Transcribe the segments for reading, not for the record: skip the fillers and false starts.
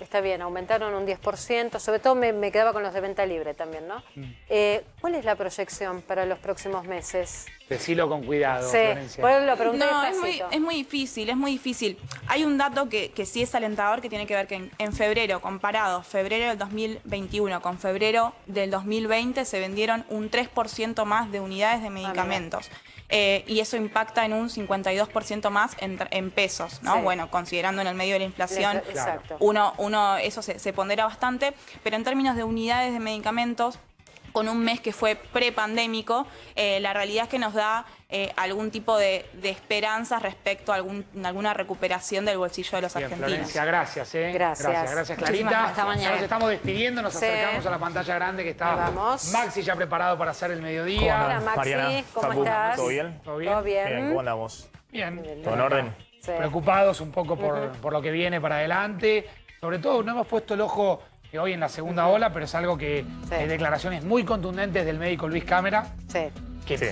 Está bien, aumentaron un 10%, sobre todo me quedaba con los de venta libre también, ¿no? ¿Cuál es la proyección para los próximos meses? Decilo con cuidado, Sí, Florencia. por eso lo pregunté No, despacito. es muy difícil. Hay un dato que sí es alentador, que tiene que ver que en febrero, comparado febrero del 2021 con febrero del 2020, se vendieron un 3% más de unidades de medicamentos. Y eso impacta en un 52% más en pesos, ¿no? Sí. Bueno, considerando en el medio de la inflación, Exacto. eso se pondera bastante, pero en términos de unidades de medicamentos, con un mes que fue prepandémico, la realidad es que nos da algún tipo de esperanza respecto a alguna recuperación del bolsillo de los Bien, argentinos. Florencia, gracias. Gracias. Gracias, Muchísimas Clarita. gracias. Hasta mañana. Nos estamos despidiendo, nos Sí. acercamos a la pantalla grande que está Ahí vamos. Maxi ya preparado para hacer el mediodía. Hola, Maxi, Mariana, ¿cómo Facu, estás? ¿todo bien? ¿Todo bien? ¿Todo bien? Bien, ¿cómo andamos? Bien. ¿Todo en orden? Sí. Preocupados un poco por lo que viene para adelante. Sobre todo, no hemos puesto el ojo hoy en la segunda ola, pero es algo que Sí. hay declaraciones muy contundentes del médico Luis Cámara, Sí. que Sí.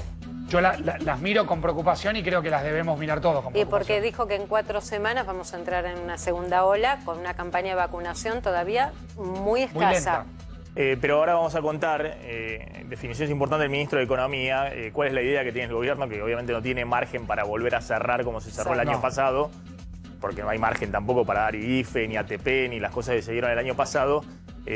yo las miro con preocupación y creo que las debemos mirar todos con Y porque preocupación. dijo que en 4 semanas vamos a entrar en una segunda ola con una campaña de vacunación todavía muy Muy escasa. lenta. Pero ahora vamos a contar definiciones importantes del ministro de Economía, cuál es la idea que tiene el gobierno, que obviamente no tiene margen para volver a cerrar como se cerró el año No. pasado, porque no hay margen tampoco para dar IFE, ni ATP, ni las cosas que se dieron el año pasado.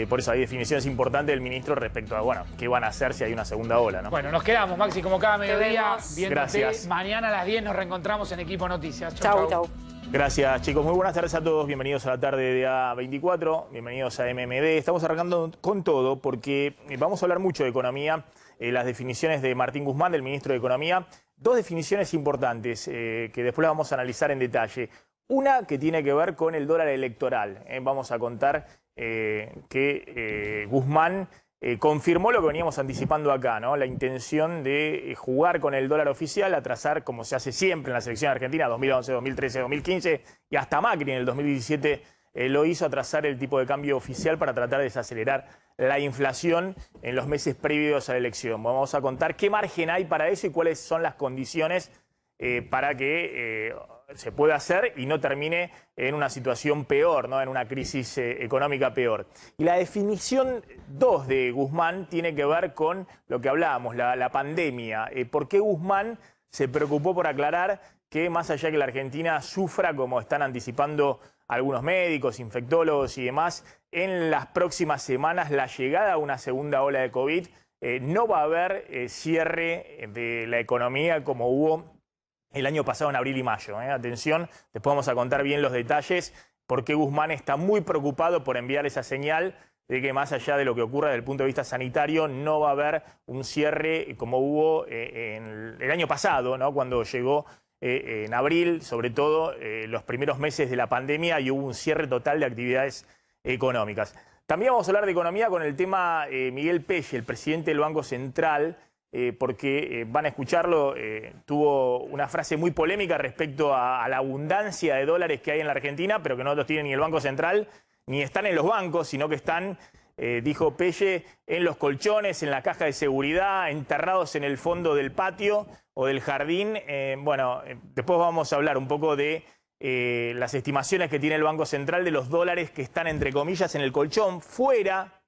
Por eso hay definiciones importantes del ministro respecto a, bueno, qué van a hacer si hay una segunda ola, ¿no? Bueno, nos quedamos, Maxi, como cada mediodía, vemos. viéndote. Gracias. Mañana a las 10 nos reencontramos en Equipo Noticias. Chau, chau. Gracias, chicos. Muy buenas tardes a todos. Bienvenidos a la tarde de A24. Bienvenidos a MMD. Estamos arrancando con todo porque vamos a hablar mucho de economía. Las definiciones de Martín Guzmán, del ministro de Economía. Dos definiciones importantes que después las vamos a analizar en detalle. Una que tiene que ver con el dólar electoral. Vamos a contar que Guzmán confirmó lo que veníamos anticipando acá, ¿no? La intención de jugar con el dólar oficial, atrasar, como se hace siempre en la selección argentina, 2011, 2013, 2015 y hasta Macri en el 2017 lo hizo, atrasar el tipo de cambio oficial para tratar de desacelerar la inflación en los meses previos a la elección. Vamos a contar qué margen hay para eso y cuáles son las condiciones para que se pueda hacer y no termine en una situación peor, ¿no? En una crisis económica peor. Y la definición 2 de Guzmán tiene que ver con lo que hablábamos, la pandemia. ¿Por qué Guzmán se preocupó por aclarar que más allá que la Argentina sufra, como están anticipando algunos médicos, infectólogos y demás, en las próximas semanas la llegada a una segunda ola de COVID, no va a haber cierre de la economía como hubo el año pasado en abril y mayo? Atención, después vamos a contar bien los detalles, porque Guzmán está muy preocupado por enviar esa señal de que más allá de lo que ocurra desde el punto de vista sanitario, no va a haber un cierre como hubo en el año pasado, ¿no? Cuando llegó en abril, sobre todo los primeros meses de la pandemia, y hubo un cierre total de actividades económicas. También vamos a hablar de economía con el tema Miguel Pelle, el presidente del Banco Central, porque van a escucharlo, tuvo una frase muy polémica respecto a la abundancia de dólares que hay en la Argentina, pero que no los tiene ni el Banco Central, ni están en los bancos, sino que están, dijo Pelle, en los colchones, en la caja de seguridad, enterrados en el fondo del patio o del jardín. Después vamos a hablar un poco de las estimaciones que tiene el Banco Central de los dólares que están, entre comillas, en el colchón, fuera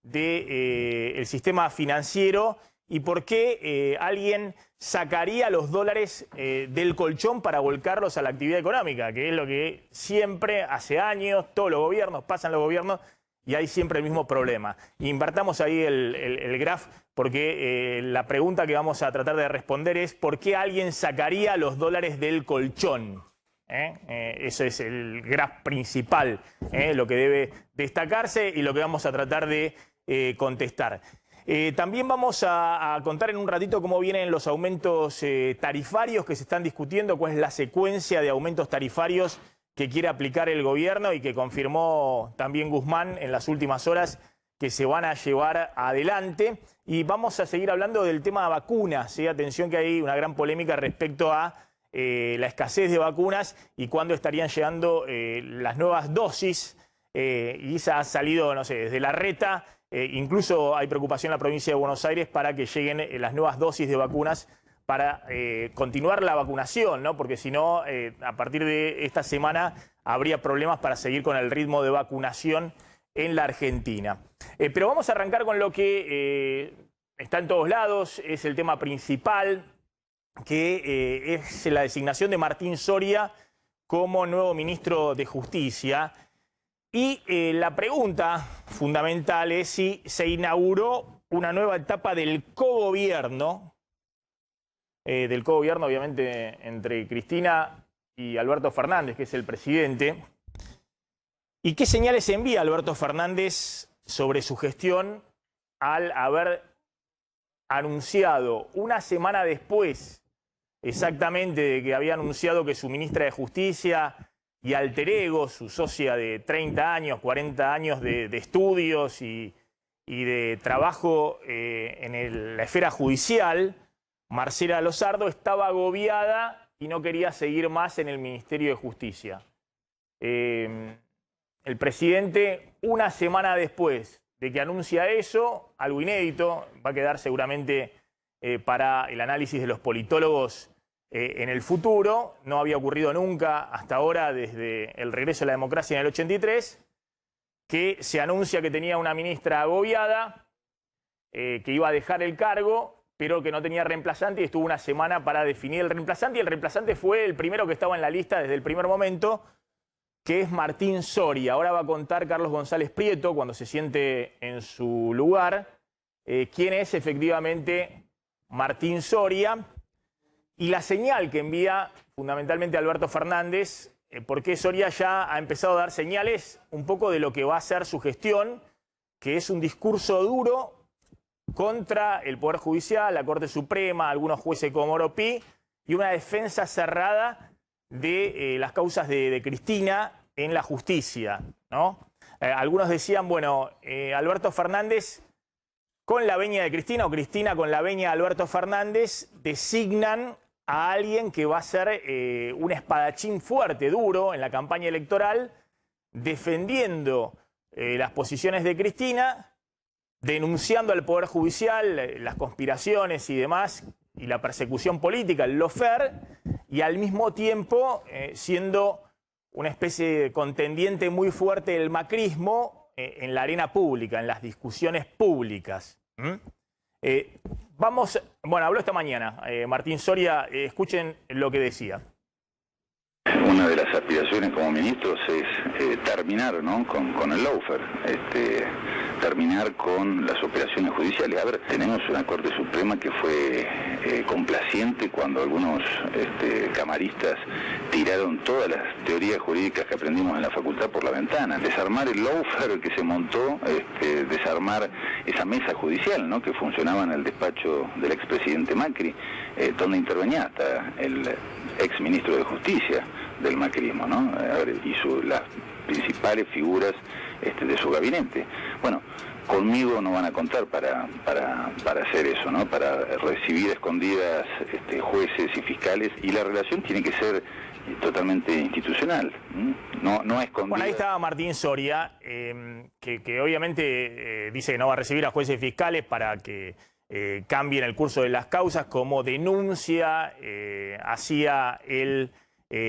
del sistema financiero, y por qué alguien sacaría los dólares del colchón para volcarlos a la actividad económica, que es lo que siempre, hace años, todos los gobiernos, pasan los gobiernos, y hay siempre el mismo problema. Invertamos ahí el graph, porque la pregunta que vamos a tratar de responder es ¿por qué alguien sacaría los dólares del colchón? Eso es el graph principal, lo que debe destacarse y lo que vamos a tratar de contestar. También vamos a contar en un ratito cómo vienen los aumentos tarifarios que se están discutiendo, cuál es la secuencia de aumentos tarifarios que quiere aplicar el gobierno y que confirmó también Guzmán en las últimas horas que se van a llevar adelante. Y vamos a seguir hablando del tema de vacunas. Atención, que hay una gran polémica respecto a la escasez de vacunas y cuándo estarían llegando las nuevas dosis. Y se ha salido, no sé, desde Larreta. Incluso hay preocupación en la provincia de Buenos Aires para que lleguen las nuevas dosis de vacunas para continuar la vacunación, ¿no? Porque si no, a partir de esta semana habría problemas para seguir con el ritmo de vacunación en la Argentina. Pero vamos a arrancar con lo que está en todos lados, es el tema principal, que es la designación de Martín Soria como nuevo ministro de Justicia. Y la pregunta fundamental es si se inauguró una nueva etapa del cogobierno, obviamente entre Cristina y Alberto Fernández, que es el presidente. ¿Y qué señales envía Alberto Fernández sobre su gestión al haber anunciado una semana después exactamente de que había anunciado que su ministra de Justicia y alter ego, su socia de 30 años, 40 años de estudios y de trabajo en la esfera judicial, Marcela Lozardo, estaba agobiada y no quería seguir más en el Ministerio de Justicia? El presidente, una semana después de que anuncia eso, algo inédito, va a quedar seguramente para el análisis de los politólogos en el futuro, no había ocurrido nunca hasta ahora desde el regreso a la democracia en el 83, que se anuncia que tenía una ministra agobiada, que iba a dejar el cargo, pero que no tenía reemplazante y estuvo una semana para definir el reemplazante, y el reemplazante fue el primero que estaba en la lista desde el primer momento, que es Martín Soria. Ahora va a contar Carlos González Prieto, cuando se siente en su lugar, quién es efectivamente Martín Soria y la señal que envía fundamentalmente Alberto Fernández, porque Soria ya ha empezado a dar señales un poco de lo que va a ser su gestión, que es un discurso duro contra el Poder Judicial, la Corte Suprema, algunos jueces como Oropi, y una defensa cerrada de las causas de Cristina en la justicia, ¿no? Algunos decían, bueno, Alberto Fernández con la veña de Cristina o Cristina con la veña de Alberto Fernández designan a alguien que va a ser un espadachín fuerte, duro en la campaña electoral, defendiendo las posiciones de Cristina, denunciando al Poder Judicial las conspiraciones y demás, y la persecución política, el lawfare, y al mismo tiempo siendo una especie de contendiente muy fuerte del macrismo en la arena pública, en las discusiones públicas. Habló esta mañana Martín Soria, escuchen lo que decía. Una de las aspiraciones como ministros es terminar, ¿no?, con el lawfare, terminar con las operaciones judiciales. A ver, tenemos una Corte Suprema que fue complaciente cuando algunos camaristas tiraron todas las teorías jurídicas que aprendimos en la facultad por la ventana. Desarmar el lawfare que se montó, desarmar esa mesa judicial, ¿no?, que funcionaba en el despacho del expresidente Macri, donde intervenía hasta el exministro de Justicia del macrismo, ¿no? Las principales figuras de su gabinete. Bueno, conmigo no van a contar para hacer eso, ¿no? Para recibir escondidas jueces y fiscales, y la relación tiene que ser totalmente institucional, no escondida. Bueno, ahí estaba Martín Soria, que obviamente dice que no va a recibir a jueces y fiscales para que cambien el curso de las causas, como denuncia hacia el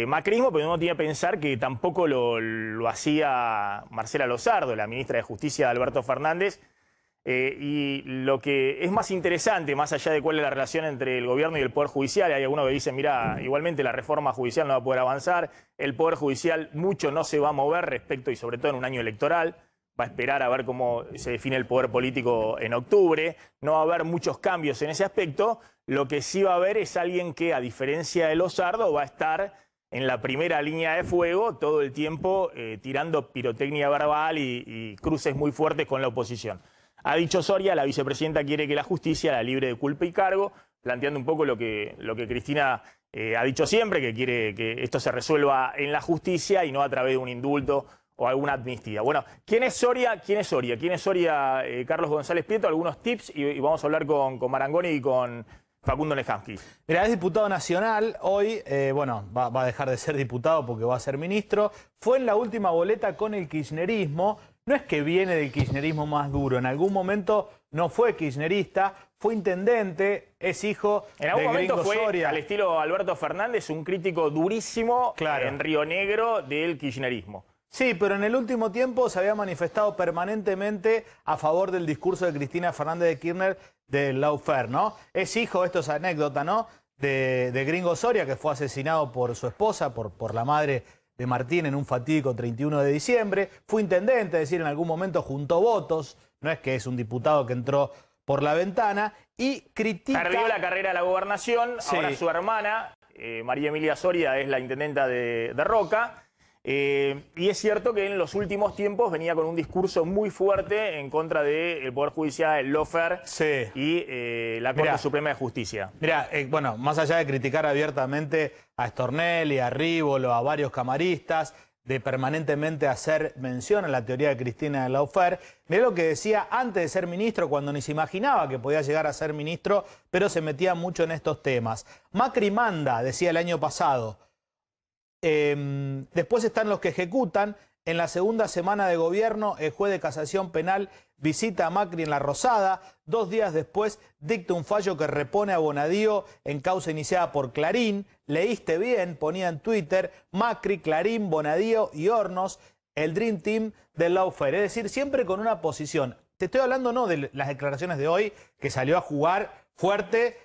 macrismo, pero uno tiene que pensar que tampoco lo hacía Marcela Lozardo, la ministra de Justicia de Alberto Fernández. Y lo que es más interesante, más allá de cuál es la relación entre el gobierno y el Poder Judicial, hay algunos que dicen, mira, igualmente la reforma judicial no va a poder avanzar, el Poder Judicial mucho no se va a mover respecto, y sobre todo en un año electoral, va a esperar a ver cómo se define el poder político en octubre, no va a haber muchos cambios en ese aspecto. Lo que sí va a haber es alguien que, a diferencia de Lozardo, va a estar en la primera línea de fuego todo el tiempo tirando pirotecnia verbal y cruces muy fuertes con la oposición. Ha dicho Soria, la vicepresidenta quiere que la justicia la libre de culpa y cargo, planteando un poco lo que Cristina ha dicho siempre, que quiere que esto se resuelva en la justicia y no a través de un indulto o alguna amnistía. Bueno, ¿quién es Soria? ¿Quién es Soria? ¿Quién es Soria? Carlos González Prieto, algunos tips y vamos a hablar con Marangoni y con Facundo Nehamsky. Mira, es diputado nacional, hoy, va a dejar de ser diputado porque va a ser ministro. Fue en la última boleta con el kirchnerismo, no es que viene del kirchnerismo más duro. En algún momento no fue kirchnerista, fue intendente, es hijo en algún de momento Gringo fue, Soria. al estilo Alberto Fernández, un crítico durísimo en Río Negro del kirchnerismo. Sí, pero en el último tiempo se había manifestado permanentemente a favor del discurso de Cristina Fernández de Kirchner del lawfare, ¿no? Es hijo, esto es anécdota, ¿no?, de Gringo Soria, que fue asesinado por su esposa, por la madre de Martín en un fatídico 31 de diciembre. Fue intendente, es decir, en algún momento juntó votos, no es que es un diputado que entró por la ventana, y critica... Perdió la carrera de la gobernación, Sí. Ahora su hermana, María Emilia Soria, es la intendenta de Roca. Y es cierto que en los últimos tiempos venía con un discurso muy fuerte en contra del Poder Judicial, el lawfare y la Corte Suprema de Justicia. Mira, bueno, más allá de criticar abiertamente a Stornelli, a Rívolo, a varios camaristas, de permanentemente hacer mención a la teoría de Cristina del lawfare, mirá lo que decía antes de ser ministro, cuando ni se imaginaba que podía llegar a ser ministro, pero se metía mucho en estos temas. Macri manda, decía el año pasado. Después están los que ejecutan. En la segunda semana de gobierno, el juez de casación penal visita a Macri en La Rosada. 2 días después dicta un fallo que repone a Bonadío en causa iniciada por Clarín. Leíste bien, ponía en Twitter, Macri, Clarín, Bonadío y Hornos, el Dream Team del lawfare. Es decir, siempre con una posición. Te estoy hablando no de las declaraciones de hoy, que salió a jugar fuerte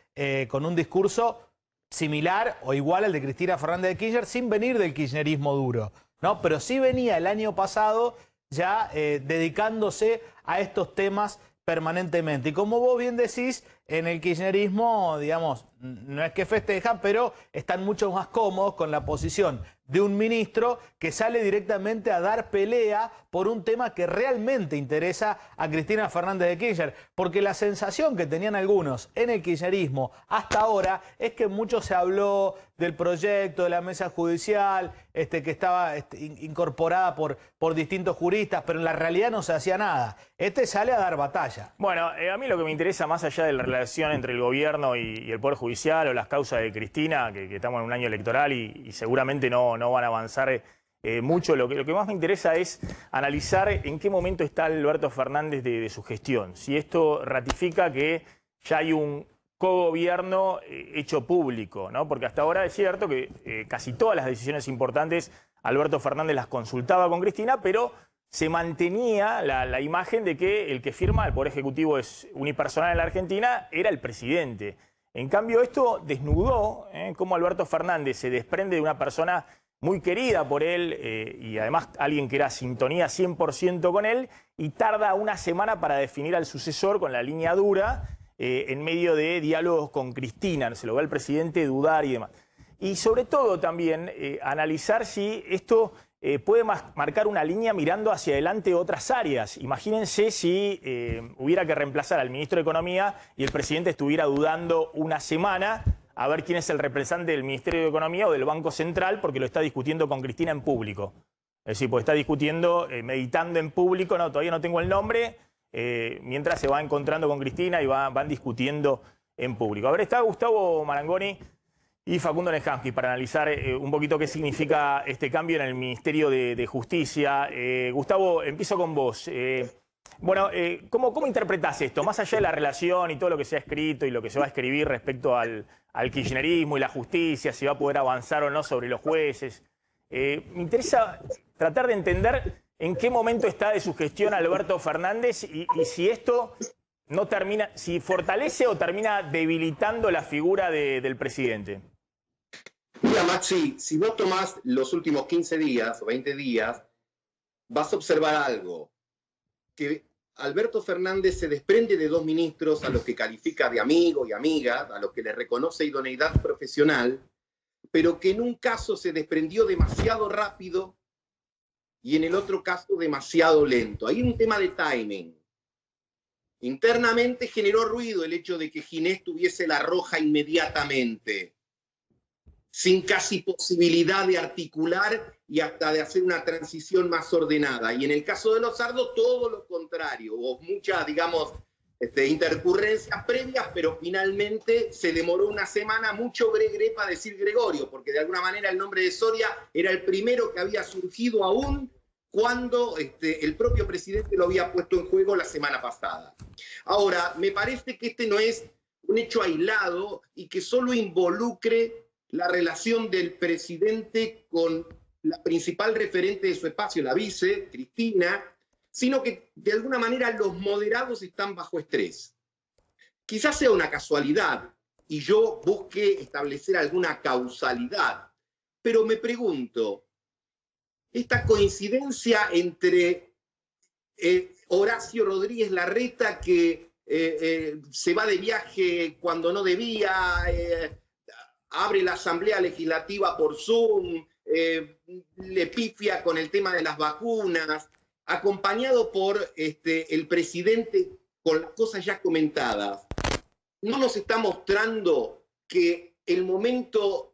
con un discurso similar o igual al de Cristina Fernández de Kirchner, sin venir del kirchnerismo duro, ¿no? Pero sí venía el año pasado ya dedicándose a estos temas permanentemente. Y como vos bien decís, en el kirchnerismo, digamos, no es que festejan, pero están mucho más cómodos con la posición de un ministro que sale directamente a dar pelea por un tema que realmente interesa a Cristina Fernández de Kirchner. Porque la sensación que tenían algunos en el kirchnerismo hasta ahora es que mucho se habló del proyecto de la mesa judicial, que estaba incorporada por distintos juristas, pero en la realidad no se hacía nada. Sale a dar batalla. Bueno, a mí lo que me interesa, más allá de la relación entre el gobierno y el Poder Judicial o las causas de Cristina, que estamos en un año electoral y seguramente no van a avanzar mucho, lo que más me interesa es analizar en qué momento está Alberto Fernández de su gestión. Si esto ratifica que ya hay un cogobierno hecho público, ¿no? Porque hasta ahora es cierto que casi todas las decisiones importantes Alberto Fernández las consultaba con Cristina, pero se mantenía la imagen de que el que firma, el Poder Ejecutivo es unipersonal en la Argentina, era el presidente. En cambio, esto desnudó cómo Alberto Fernández se desprende de una persona muy querida por él y además alguien que era sintonía 100% con él, y tarda una semana para definir al sucesor con la línea dura en medio de diálogos con Cristina. Se lo ve al presidente dudar y demás. Y sobre todo también analizar si esto puede marcar una línea mirando hacia adelante otras áreas. Imagínense si hubiera que reemplazar al ministro de Economía y el presidente estuviera dudando una semana a ver quién es el representante del Ministerio de Economía o del Banco Central, porque lo está discutiendo con Cristina en público. Es decir, porque está discutiendo, meditando en público, no, todavía no tengo el nombre, mientras se va encontrando con Cristina y van discutiendo en público. A ver, está Gustavo Marangoni y Facundo Nehamsky para analizar un poquito qué significa este cambio en el Ministerio de Justicia. Gustavo, empiezo con vos. Bueno, ¿cómo interpretás esto? Más allá de la relación y todo lo que se ha escrito y lo que se va a escribir respecto al kirchnerismo y la justicia, si va a poder avanzar o no sobre los jueces. Me interesa tratar de entender en qué momento está de su gestión Alberto Fernández y si esto no termina, si fortalece o termina debilitando la figura del presidente. Mira, Maxi, si vos tomás los últimos 15 días o 20 días, vas a observar algo. Que Alberto Fernández se desprende de 2 ministros a los que califica de amigo y amiga, a los que le reconoce idoneidad profesional, pero que en un caso se desprendió demasiado rápido y en el otro caso demasiado lento. Hay un tema de timing. Internamente generó ruido el hecho de que Ginés tuviese la roja inmediatamente, sin casi posibilidad de articular y hasta de hacer una transición más ordenada. Y en el caso de Lozardo, todo lo contrario. Hubo muchas, digamos, intercurrencias previas, pero finalmente se demoró una semana, mucho gregre para decir Gregorio, porque de alguna manera el nombre de Soria era el primero que había surgido aún cuando el propio presidente lo había puesto en juego la semana pasada. Ahora, me parece que este no es un hecho aislado y que solo involucre la relación del presidente con la principal referente de su espacio, la vice, Cristina, sino que de alguna manera los moderados están bajo estrés. Quizás sea una casualidad y yo busque establecer alguna causalidad, pero me pregunto, esta coincidencia entre Horacio Rodríguez Larreta, que se va de viaje cuando no debía, abre la Asamblea Legislativa por Zoom, le pifia con el tema de las vacunas, acompañado por el presidente con las cosas ya comentadas, ¿no nos está mostrando que el momento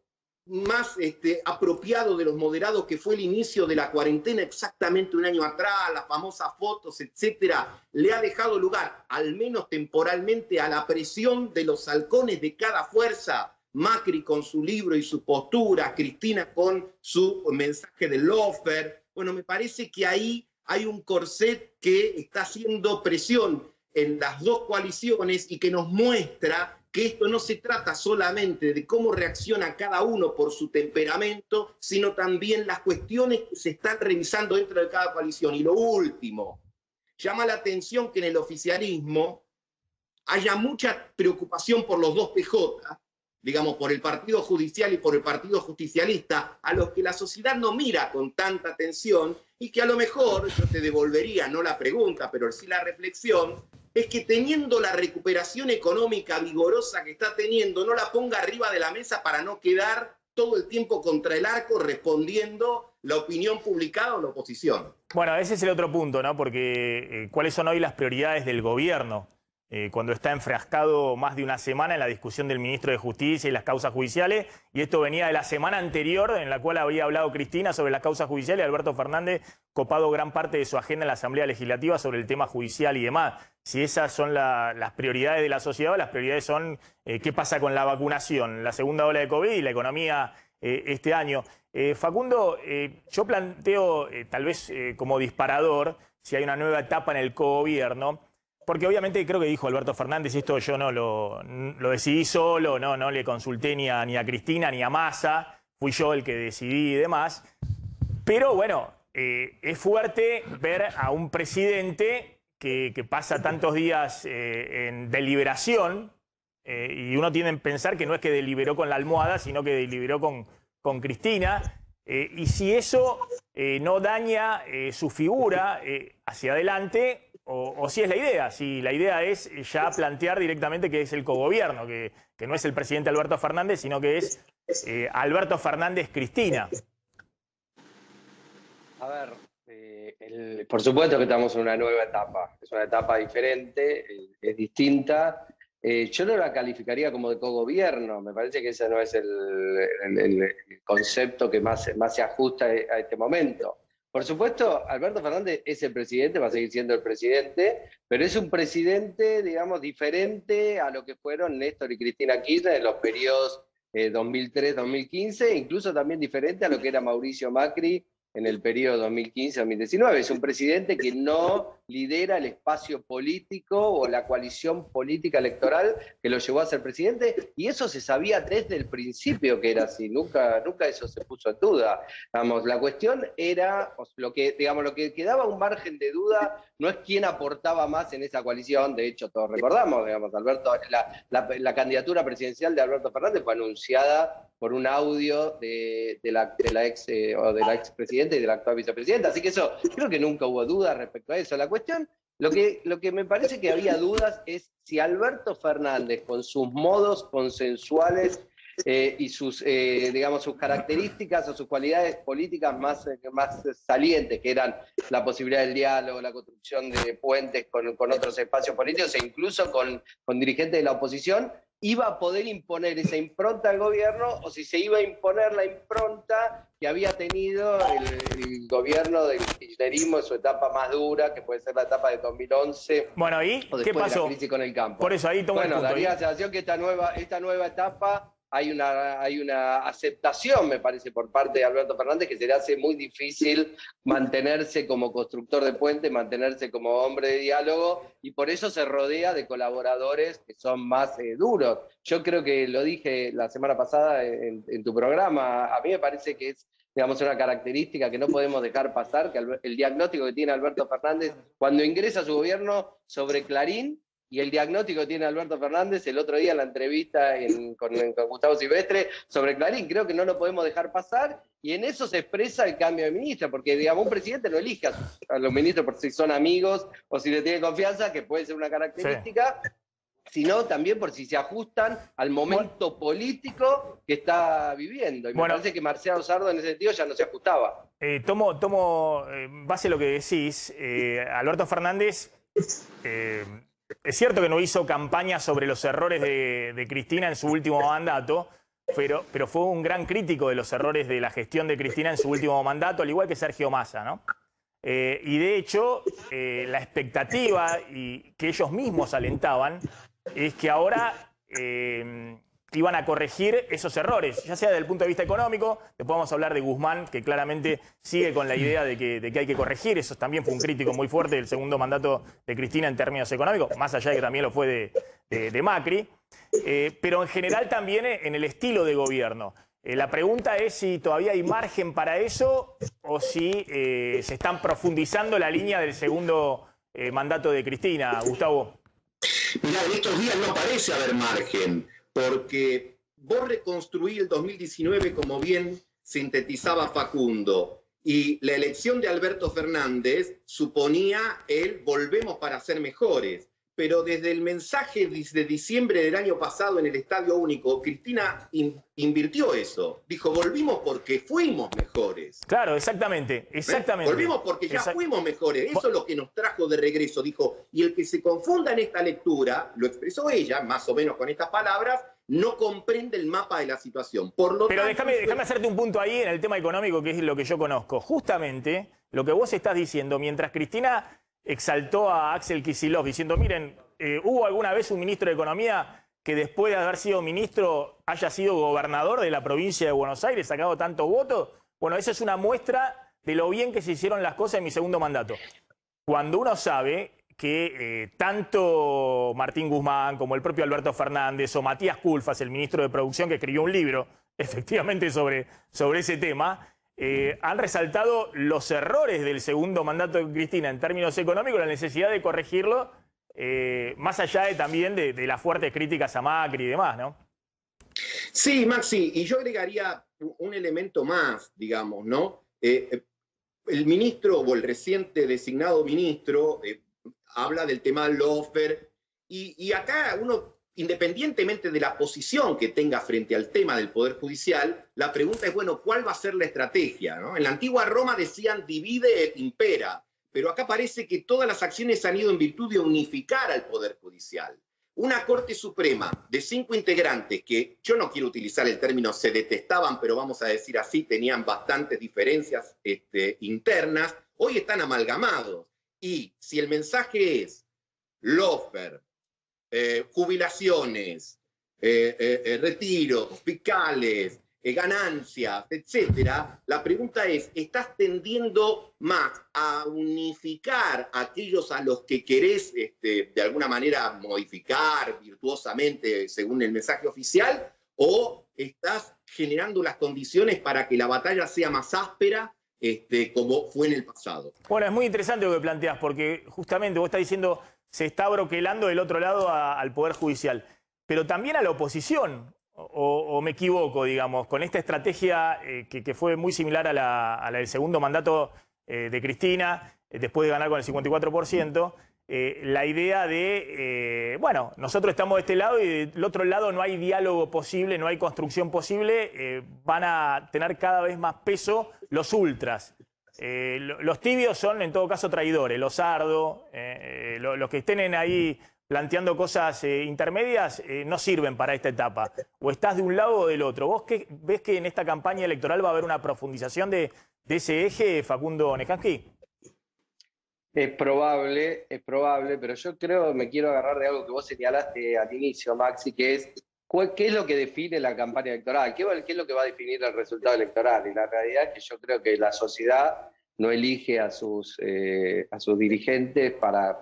más apropiado de los moderados, que fue el inicio de la cuarentena exactamente un año atrás, las famosas fotos, etcétera, le ha dejado lugar, al menos temporalmente, a la presión de los halcones de cada fuerza? Macri con su libro y su postura, Cristina con su mensaje de lawfare. Bueno, me parece que ahí hay un corset que está haciendo presión en las dos coaliciones y que nos muestra que esto no se trata solamente de cómo reacciona cada uno por su temperamento, sino también las cuestiones que se están revisando dentro de cada coalición. Y lo último, llama la atención que en el oficialismo haya mucha preocupación por los dos PJ, digamos, por el Partido Judicial y por el Partido Justicialista, a los que la sociedad no mira con tanta atención, y que a lo mejor, yo te devolvería, no la pregunta, pero sí la reflexión, es que teniendo la recuperación económica vigorosa que está teniendo, no la ponga arriba de la mesa para no quedar todo el tiempo contra el arco respondiendo la opinión publicada o la oposición. Bueno, ese es el otro punto, ¿no? Porque ¿cuáles son hoy las prioridades del gobierno? Cuando está enfrascado más de una semana en la discusión del ministro de Justicia y las causas judiciales, y esto venía de la semana anterior en la cual había hablado Cristina sobre las causas judiciales y Alberto Fernández copado gran parte de su agenda en la Asamblea Legislativa sobre el tema judicial y demás. Si esas son las prioridades de la sociedad, las prioridades son qué pasa con la vacunación, la segunda ola de COVID y la economía este año. Facundo, yo planteo tal vez como disparador si hay una nueva etapa en el cogobierno. Porque obviamente creo que dijo Alberto Fernández, esto yo no lo decidí solo, no le consulté ni a Cristina ni a Massa, fui yo el que decidí y demás. Pero bueno, es fuerte ver a un presidente que pasa tantos días en deliberación, y uno tiende a pensar que no es que deliberó con la almohada, sino que deliberó con Cristina. Y si eso no daña su figura hacia adelante, o si es la idea, si la idea es ya plantear directamente que es el cogobierno, que no es el presidente Alberto Fernández, sino que es Alberto Fernández-Cristina. A ver, por supuesto que estamos en una nueva etapa, es una etapa diferente, es distinta. Yo no la calificaría como de cogobierno, me parece que ese no es el concepto que más se ajusta a este momento. Por supuesto, Alberto Fernández es el presidente, va a seguir siendo el presidente, pero es un presidente, digamos, diferente a lo que fueron Néstor y Cristina Kirchner en los periodos 2003-2015, incluso también diferente a lo que era Mauricio Macri en el periodo 2015-2019. Es un presidente que no lidera el espacio político o la coalición política electoral que lo llevó a ser presidente, y eso se sabía desde el principio que era así, nunca eso se puso en duda. Vamos, la cuestión era, lo que quedaba un margen de duda no es quién aportaba más en esa coalición. De hecho, todos recordamos, digamos, la candidatura presidencial de Alberto Fernández fue anunciada por un audio de la expresidenta y de la actual vicepresidenta. Así que eso, creo que nunca hubo dudas respecto a eso. La cuestión, lo que me parece que había dudas es si Alberto Fernández, con sus modos consensuales y sus características o sus cualidades políticas más salientes, que eran la posibilidad del diálogo, la construcción de puentes con otros espacios políticos e incluso con dirigentes de la oposición, iba a poder imponer esa impronta al gobierno, o si se iba a imponer la impronta que había tenido el gobierno del kirchnerismo en su etapa más dura, que puede ser la etapa de 2011. Bueno, ¿y qué pasó? De la crisis con el campo. Por eso ahí tomo el punto. Daría la sensación que esta nueva etapa hay una aceptación, me parece, por parte de Alberto Fernández, que se le hace muy difícil mantenerse como constructor de puente, mantenerse como hombre de diálogo, y por eso se rodea de colaboradores que son más duros. Yo creo que lo dije la semana pasada en tu programa, a mí me parece que es, digamos, una característica que no podemos dejar pasar, que el diagnóstico que tiene Alberto Fernández cuando ingresa a su gobierno sobre Clarín, y el diagnóstico que tiene Alberto Fernández el otro día en la entrevista con Gustavo Silvestre sobre Clarín, creo que no lo podemos dejar pasar, y en eso se expresa el cambio de ministra, porque, digamos, un presidente no elige a los ministros por si son amigos o si le tiene confianza, que puede ser una característica, sino también por si se ajustan al momento político que está viviendo. Y me parece que Marcelo Sardo en ese sentido ya no se ajustaba. Tomo base a lo que decís. Alberto Fernández, es cierto que no hizo campaña sobre los errores de Cristina en su último mandato, pero fue un gran crítico de los errores de la gestión de Cristina en su último mandato, al igual que Sergio Massa, ¿no? Y de hecho, la expectativa y que ellos mismos alentaban es que ahora iban a corregir esos errores, ya sea desde el punto de vista económico. Después vamos a hablar de Guzmán, que claramente sigue con la idea de que hay que corregir. Eso también fue un crítico muy fuerte del segundo mandato de Cristina en términos económicos, más allá de que también lo fue de Macri. Pero en general también en el estilo de gobierno. La pregunta es si todavía hay margen para eso o si se están profundizando la línea del segundo mandato de Cristina. Gustavo. Mirá, en estos días no parece haber margen, porque vos reconstruí el 2019 como bien sintetizaba Facundo, y la elección de Alberto Fernández suponía el volvemos para ser mejores. Pero desde el mensaje de diciembre del año pasado en el Estadio Único, Cristina invirtió eso. Dijo, volvimos porque fuimos mejores. Claro, exactamente. Volvimos porque ya fuimos mejores. Eso es lo que nos trajo de regreso. Dijo, y el que se confunda en esta lectura, lo expresó ella, más o menos con estas palabras, no comprende el mapa de la situación. Pero déjame hacerte un punto ahí en el tema económico, que es lo que yo conozco. Justamente lo que vos estás diciendo, mientras Cristina exaltó a Axel Kicillof diciendo, miren, ¿hubo alguna vez un ministro de Economía que después de haber sido ministro haya sido gobernador de la provincia de Buenos Aires, sacado tantos votos? Bueno, esa es una muestra de lo bien que se hicieron las cosas en mi segundo mandato. Cuando uno sabe que tanto Martín Guzmán como el propio Alberto Fernández o Matías Culfas, el ministro de Producción, que escribió un libro efectivamente sobre ese tema, han resaltado los errores del segundo mandato de Cristina en términos económicos, la necesidad de corregirlo, más allá también de las fuertes críticas a Macri y demás, ¿no? Sí, Maxi, y yo agregaría un elemento más, digamos, ¿no? El ministro o el reciente designado ministro habla del tema Lofer, y acá uno, independientemente de la posición que tenga frente al tema del Poder Judicial, la pregunta es, bueno, ¿cuál va a ser la estrategia, ¿no? En la antigua Roma decían divide et impera, pero acá parece que todas las acciones han ido en virtud de unificar al Poder Judicial. Una Corte Suprema de 5 integrantes que, yo no quiero utilizar el término se detestaban, pero vamos a decir así, tenían bastantes diferencias internas, hoy están amalgamados. Y si el mensaje es Lofer, jubilaciones, retiros, fiscales, ganancias, etcétera, la pregunta es, ¿estás tendiendo más a unificar a aquellos a los que querés de alguna manera modificar virtuosamente según el mensaje oficial, o estás generando las condiciones para que la batalla sea más áspera como fue en el pasado? Bueno, es muy interesante lo que planteás, porque justamente vos estás diciendo se está broquelando del otro lado al Poder Judicial, pero también a la oposición, o me equivoco, digamos, con esta estrategia que fue muy similar a la del segundo mandato de Cristina, después de ganar con el 54%, la idea de, bueno, nosotros estamos de este lado y del otro lado no hay diálogo posible, no hay construcción posible, van a tener cada vez más peso los ultras. Los tibios son en todo caso traidores, los sardos, los que estén ahí planteando cosas intermedias no sirven para esta etapa. O estás de un lado o del otro. ¿Vos ves que en esta campaña electoral va a haber una profundización de ese eje, Facundo Nejansky? Es probable, pero yo creo, me quiero agarrar de algo que vos señalaste al inicio, Maxi, que es ¿qué es lo que define la campaña electoral? ¿Qué es lo que va a definir el resultado electoral? Y la realidad es que yo creo que la sociedad no elige a sus dirigentes para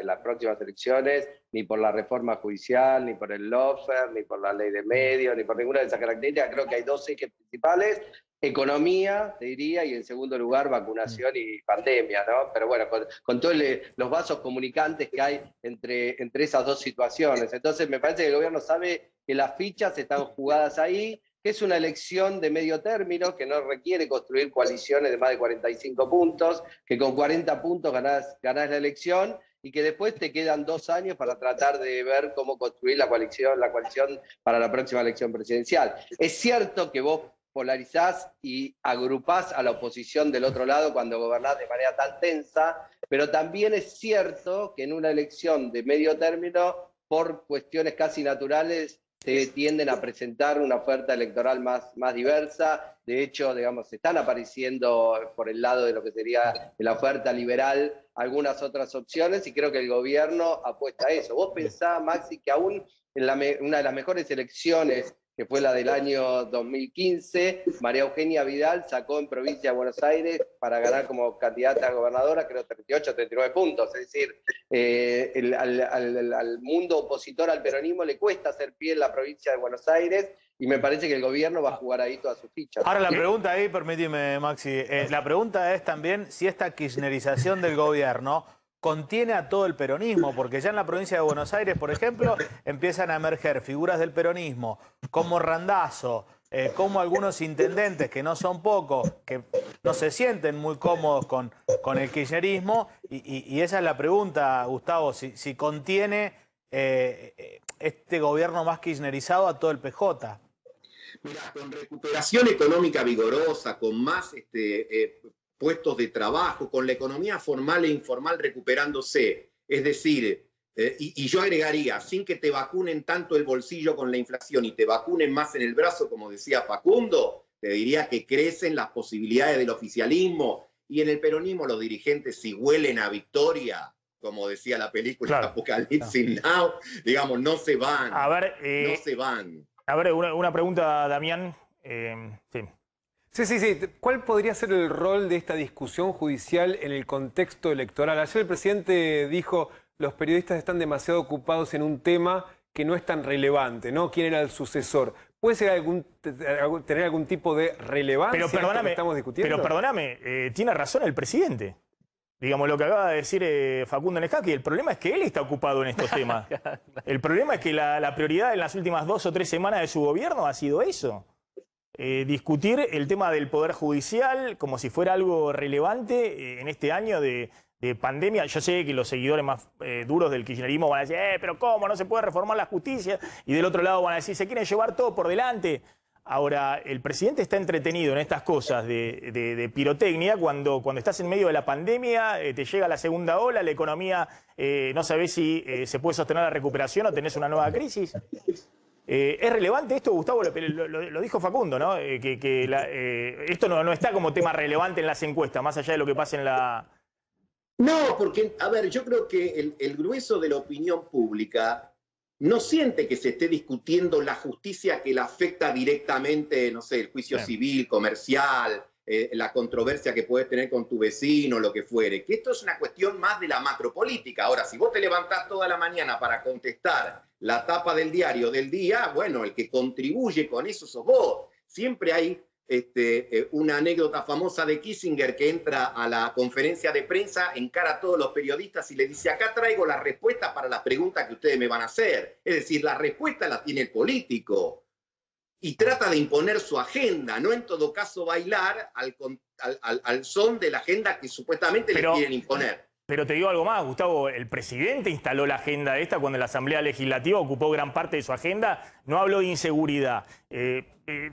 las próximas elecciones, ni por la reforma judicial, ni por el lawfare, ni por la ley de medios, ni por ninguna de esas características. Creo que hay dos ejes principales: economía, te diría, y en segundo lugar, vacunación y pandemia, ¿no? Pero bueno, con todos los vasos comunicantes que hay entre esas dos situaciones. Entonces me parece que el gobierno sabe que las fichas están jugadas ahí, que es una elección de medio término, que no requiere construir coaliciones de más de 45 puntos, que con 40 puntos ganás la elección, y que después te quedan 2 años para tratar de ver cómo construir la coalición para la próxima elección presidencial. Es cierto que vos polarizás y agrupás a la oposición del otro lado cuando gobernás de manera tan tensa, pero también es cierto que en una elección de medio término, por cuestiones casi naturales, se tienden a presentar una oferta electoral más diversa. De hecho, digamos, están apareciendo por el lado de lo que sería la oferta liberal algunas otras opciones, y creo que el gobierno apuesta a eso. Vos pensás, Maxi, que aún en una de las mejores elecciones, que fue la del año 2015, María Eugenia Vidal sacó en provincia de Buenos Aires para ganar como candidata a gobernadora, creo, 38 39 puntos. Es decir, al mundo opositor al peronismo le cuesta hacer pie en la provincia de Buenos Aires, y me parece que el gobierno va a jugar ahí todas sus fichas. Ahora la pregunta ahí, permíteme, Maxi, la pregunta es también si esta kirchnerización del gobierno contiene a todo el peronismo, porque ya en la provincia de Buenos Aires, por ejemplo, empiezan a emerger figuras del peronismo, como Randazzo, como algunos intendentes, que no son pocos, que no se sienten muy cómodos con el kirchnerismo, y esa es la pregunta, Gustavo, si contiene este gobierno más kirchnerizado a todo el PJ. Mira, con recuperación económica vigorosa, con más puestos de trabajo, con la economía formal e informal recuperándose, es decir, y yo agregaría, sin que te vacunen tanto el bolsillo con la inflación y te vacunen más en el brazo, como decía Facundo, te diría que crecen las posibilidades del oficialismo, y en el peronismo los dirigentes, si huelen a victoria, como decía la película, claro, Apocalipsis Now, digamos, no se van. A ver, no se van. A ver, una pregunta, Damián. Sí. Sí. ¿Cuál podría ser el rol de esta discusión judicial en el contexto electoral? Ayer el presidente dijo: los periodistas están demasiado ocupados en un tema que no es tan relevante, ¿no? ¿Quién era el sucesor? ¿Puede ser tener algún tipo de relevancia pero perdóname, esto que estamos discutiendo? Pero perdóname, tiene razón el presidente. Digamos, lo que acaba de decir Facundo Nescaqui, el problema es que él está ocupado en estos temas. El problema es que la prioridad en las últimas 2 o 3 semanas de su gobierno ha sido eso. Discutir el tema del Poder Judicial como si fuera algo relevante en este año de pandemia. Yo sé que los seguidores más duros del kirchnerismo van a decir, pero ¿cómo? No se puede reformar la justicia. Y del otro lado van a decir, se quieren llevar todo por delante. Ahora, el presidente está entretenido en estas cosas de pirotecnia cuando estás en medio de la pandemia, te llega la segunda ola, la economía no sabés si se puede sostener la recuperación o tenés una nueva crisis. ¿Es relevante esto, Gustavo? Lo dijo Facundo, ¿no? Esto no está como tema relevante en las encuestas, más allá de lo que pasa en la... No, porque, a ver, yo creo que el grueso de la opinión pública no siente que se esté discutiendo la justicia que la afecta directamente, no sé, el juicio civil, comercial, la controversia que puedes tener con tu vecino, lo que fuere. Que esto es una cuestión más de la macropolítica. Ahora, si vos te levantás toda la mañana para contestar la tapa del diario del día, bueno, el que contribuye con eso sos vos. Siempre hay una anécdota famosa de Kissinger que entra a la conferencia de prensa, encara a todos los periodistas y le dice: acá traigo la respuesta para las preguntas que ustedes me van a hacer. Es decir, la respuesta la tiene el político y trata de imponer su agenda, no en todo caso bailar al son de la agenda que supuestamente le quieren imponer. Pero te digo algo más, Gustavo, el presidente instaló la agenda esta cuando la Asamblea Legislativa ocupó gran parte de su agenda, no habló de inseguridad.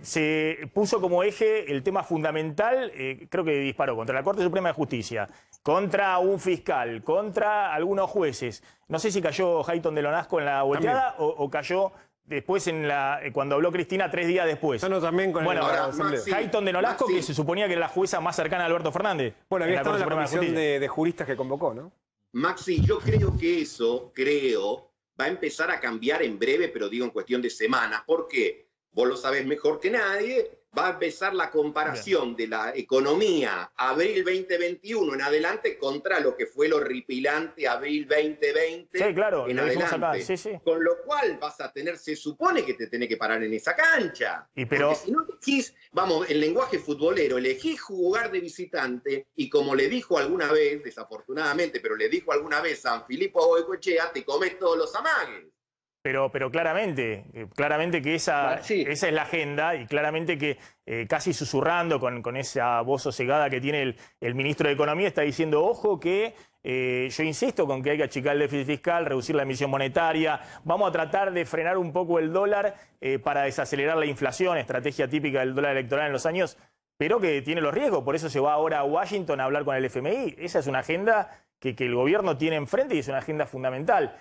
Se puso como eje el tema fundamental, creo que disparó contra la Corte Suprema de Justicia, contra un fiscal, contra algunos jueces. No sé si cayó Hayton de Lonasco en la volteada o cayó después cuando habló Cristina 3 días después. No, también con Hayton de Nolasco, que se suponía que era la jueza más cercana a Alberto Fernández. Bueno, había estado en la comisión de juristas que convocó, ¿no? Maxi, yo creo que eso, va a empezar a cambiar en breve, pero digo en cuestión de semanas. ¿Por qué? Vos lo sabés mejor que nadie. Va a empezar la comparación de la economía abril 2021 en adelante contra lo que fue el horripilante abril 2020 Sí, claro, en lo dijimos adelante. acá, sí, sí. Con lo cual vas a tener, se supone que te tenés que parar en esa cancha. Pero si no elegís, vamos, el lenguaje futbolero, elegís jugar de visitante y como le dijo alguna vez, desafortunadamente, pero le dijo alguna vez San Filipo Goicoechea, te comes todos los amagues. Pero claramente que esa es la agenda y claramente que casi susurrando con esa voz sosegada que tiene el ministro de Economía está diciendo, ojo que yo insisto con que hay que achicar el déficit fiscal, reducir la emisión monetaria, vamos a tratar de frenar un poco el dólar para desacelerar la inflación, estrategia típica del dólar electoral en los años, pero que tiene los riesgos, por eso se va ahora a Washington a hablar con el FMI. Esa es una agenda que el gobierno tiene enfrente y es una agenda fundamental.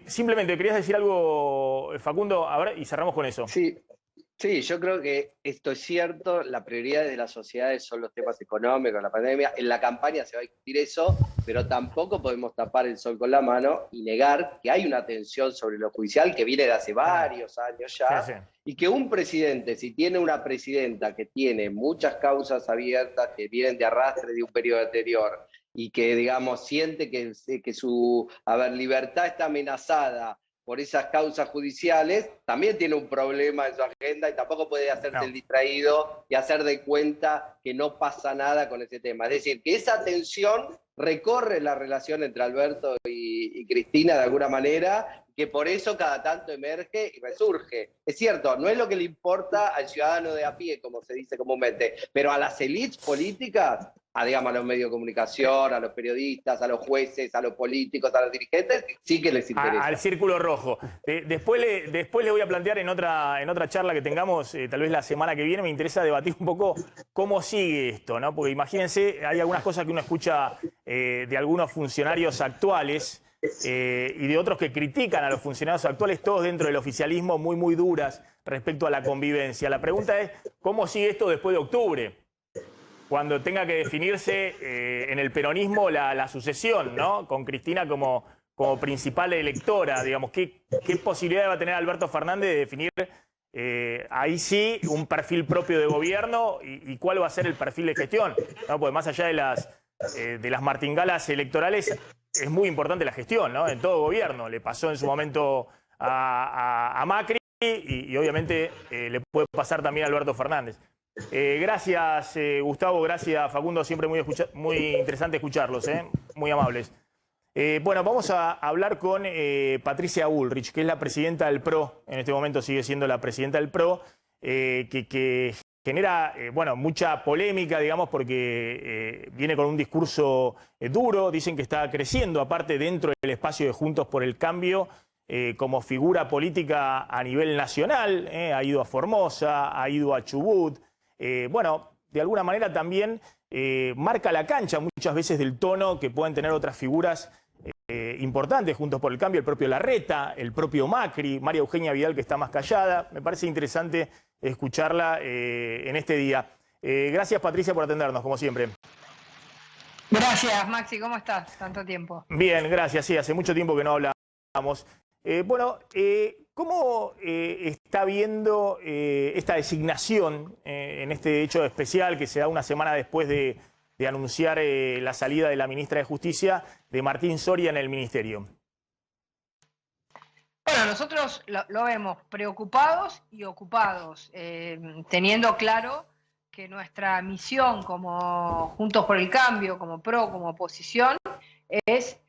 Simplemente, ¿querías decir algo, Facundo? A ver, y cerramos con eso. Sí, yo creo que esto es cierto, la prioridad de las sociedades son los temas económicos, la pandemia, en la campaña se va a discutir eso, pero tampoco podemos tapar el sol con la mano y negar que hay una tensión sobre lo judicial que viene de hace varios años ya, Sí. y que un presidente, si tiene una presidenta que tiene muchas causas abiertas que vienen de arrastre de un periodo anterior, y que, digamos, siente que su libertad está amenazada por esas causas judiciales, también tiene un problema en su agenda y tampoco puede hacerse el distraído y hacer de cuenta que no pasa nada con ese tema. Es decir, que esa tensión recorre la relación entre Alberto y Cristina de alguna manera, que por eso cada tanto emerge y resurge. Es cierto, no es lo que le importa al ciudadano de a pie, como se dice comúnmente, pero a las élites políticas, digamos, a los medios de comunicación, a los periodistas, a los jueces, a los políticos, a los dirigentes, sí que les interesa. Al círculo rojo. Después le voy a plantear en otra charla que tengamos, tal vez la semana que viene, me interesa debatir un poco cómo sigue esto, ¿no? Porque imagínense, hay algunas cosas que uno escucha de algunos funcionarios actuales y de otros que critican a los funcionarios actuales, todos dentro del oficialismo, muy, muy duras respecto a la convivencia. La pregunta es, ¿cómo sigue esto después de octubre? Cuando tenga que definirse en el peronismo la sucesión, ¿no? Con Cristina como principal electora, digamos, ¿qué posibilidad va a tener Alberto Fernández de definir ahí sí un perfil propio de gobierno y cuál va a ser el perfil de gestión? ¿No? Porque más allá de las martingalas electorales, es muy importante la gestión, ¿no? En todo gobierno. Le pasó en su momento a Macri y obviamente le puede pasar también a Alberto Fernández. Gracias, Gustavo, gracias, Facundo, siempre muy interesante escucharlos, muy amables. Bueno, vamos a hablar con Patricia Bullrich, que es la presidenta del PRO, en este momento sigue siendo la presidenta del PRO, que genera mucha polémica, digamos, porque viene con un discurso duro, dicen que está creciendo, aparte dentro del espacio de Juntos por el Cambio, como figura política a nivel nacional, ha ido a Formosa, ha ido a Chubut. De alguna manera también marca la cancha muchas veces del tono que pueden tener otras figuras importantes Juntos por el Cambio, el propio Larreta, el propio Macri, María Eugenia Vidal, que está más callada. Me parece interesante escucharla en este día. Gracias, Patricia, por atendernos, como siempre. Gracias, Maxi. ¿Cómo estás? Tanto tiempo. Bien, gracias. Sí, hace mucho tiempo que no hablamos. ¿Cómo está viendo esta designación en este hecho especial que se da una semana después de anunciar la salida de la ministra de Justicia, de Martín Soria, en el ministerio? Bueno, nosotros lo vemos preocupados y ocupados, teniendo claro que nuestra misión como Juntos por el Cambio, como PRO, como oposición, es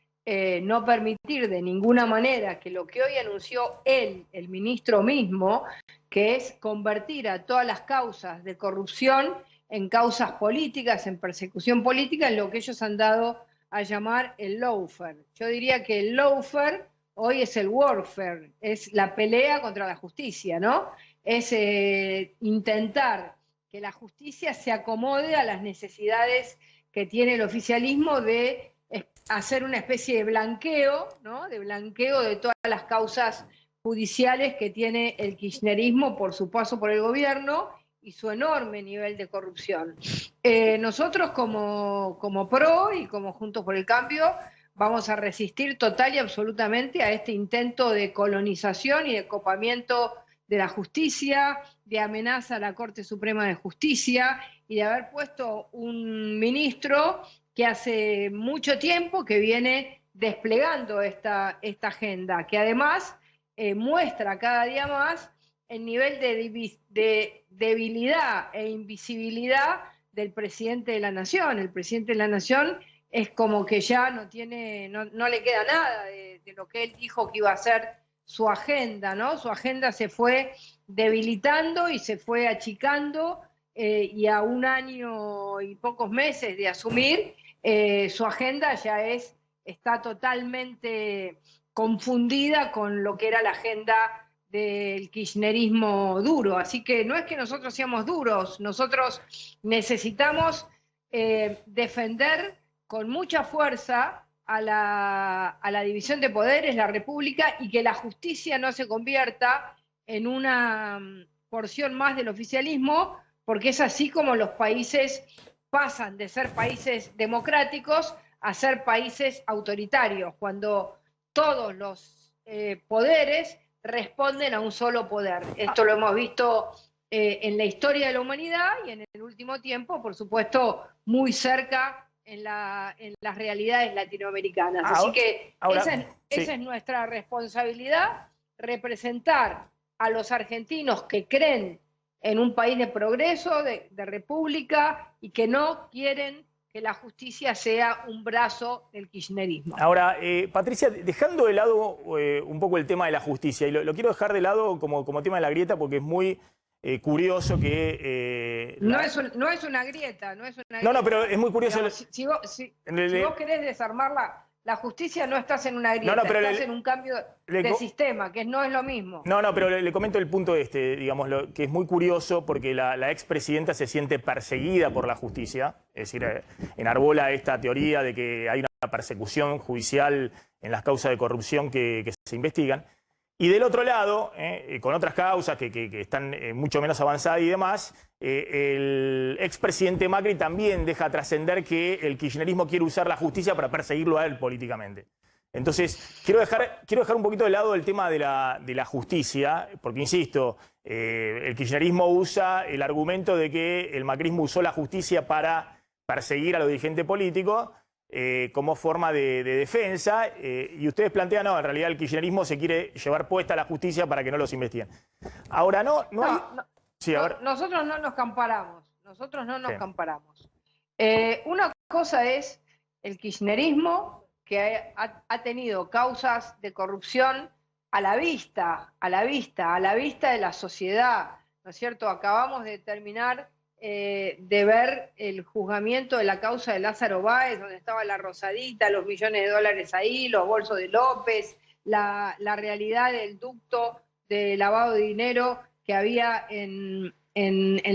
no permitir de ninguna manera que lo que hoy anunció él, el ministro mismo, que es convertir a todas las causas de corrupción en causas políticas, en persecución política, en lo que ellos han dado a llamar el lawfare. Yo diría que el lawfare hoy es el warfare, es la pelea contra la justicia, ¿no? Es intentar que la justicia se acomode a las necesidades que tiene el oficialismo de hacer una especie de blanqueo, ¿no? De blanqueo de todas las causas judiciales que tiene el kirchnerismo por su paso por el gobierno y su enorme nivel de corrupción. Nosotros como PRO y como Juntos por el Cambio vamos a resistir total y absolutamente a este intento de colonización y de copamiento de la justicia, de amenaza a la Corte Suprema de Justicia y de haber puesto un ministro que hace mucho tiempo que viene desplegando esta agenda, que además muestra cada día más el nivel de debilidad e invisibilidad del presidente de la Nación. El presidente de la Nación es como que ya no le queda nada de lo que él dijo que iba a ser su agenda, ¿no? Su agenda se fue debilitando y se fue achicando, y a 1 año y pocos meses de asumir, su agenda ya está totalmente confundida con lo que era la agenda del kirchnerismo duro. Así que no es que nosotros seamos duros, nosotros necesitamos defender con mucha fuerza a la división de poderes, la república, y que la justicia no se convierta en una porción más del oficialismo, porque es así como los países pasan de ser países democráticos a ser países autoritarios, cuando todos los poderes responden a un solo poder. Esto lo hemos visto en la historia de la humanidad y en el último tiempo, por supuesto, muy cerca en las realidades latinoamericanas. Así que esa es nuestra responsabilidad, representar a los argentinos que creen en un país de progreso, de república, y que no quieren que la justicia sea un brazo del kirchnerismo. Ahora, Patricia, dejando de lado un poco el tema de la justicia, y lo quiero dejar de lado como tema de la grieta, porque es muy curioso que... No es una grieta, no es una grieta. No, pero es muy curioso... Digamos, si vos querés desarmar la justicia, no estás en una grieta, estás en un cambio de sistema, que no es lo mismo. No, pero le comento el punto digamos, que es muy curioso porque la expresidenta se siente perseguida por la justicia, es decir, enarbola esta teoría de que hay una persecución judicial en las causas de corrupción que se investigan. Y del otro lado, con otras causas que están mucho menos avanzadas y demás, el expresidente Macri también deja trascender que el kirchnerismo quiere usar la justicia para perseguirlo a él políticamente. Entonces, quiero dejar un poquito de lado el tema de la justicia, porque insisto, el kirchnerismo usa el argumento de que el macrismo usó la justicia para perseguir a los dirigentes políticos, como forma de defensa, y ustedes plantean, no, en realidad el kirchnerismo se quiere llevar puesta la justicia para que no los investiguen. Ahora, Sí, a ver. Nosotros no nos comparamos, comparamos. Una cosa es el kirchnerismo, que ha tenido causas de corrupción a la vista de la sociedad, ¿no es cierto? Acabamos de terminar de ver el juzgamiento de la causa de Lázaro Báez, donde estaba la rosadita, los millones de dólares ahí, los bolsos de López, la realidad del ducto de lavado de dinero que había en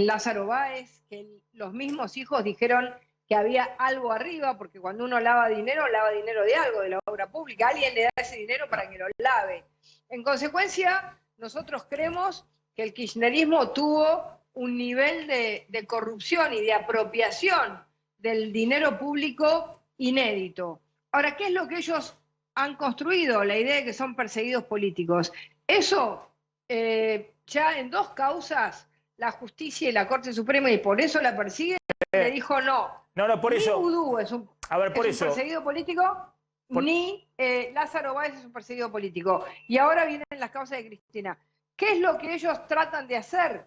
Lázaro Báez, que los mismos hijos dijeron que había algo arriba, porque cuando uno lava dinero de algo, de la obra pública, alguien le da ese dinero para que lo lave. En consecuencia, nosotros creemos que el kirchnerismo tuvo un nivel de corrupción y de apropiación del dinero público inédito. Ahora, ¿qué es lo que ellos han construido? La idea de que son perseguidos políticos. Eso, ya en 2 causas, la justicia y la Corte Suprema, y por eso la persiguen, le dijo no. No, por eso. Ni Vudú es un perseguido político, ni Lázaro Báez es un perseguido político. Y ahora vienen las causas de Cristina. ¿Qué es lo que ellos tratan de hacer?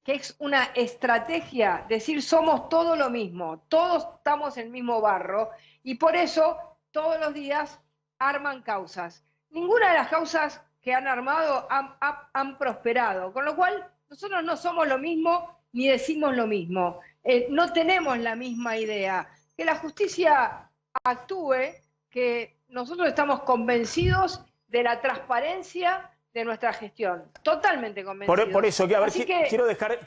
Que es una estrategia, decir somos todo lo mismo, todos estamos en el mismo barro, y por eso todos los días arman causas. Ninguna de las causas que han armado han prosperado, con lo cual nosotros no somos lo mismo ni decimos lo mismo, no tenemos la misma idea. Que la justicia actúe, que nosotros estamos convencidos de la transparencia de nuestra gestión, totalmente convencidos. Por eso, quiero dejar,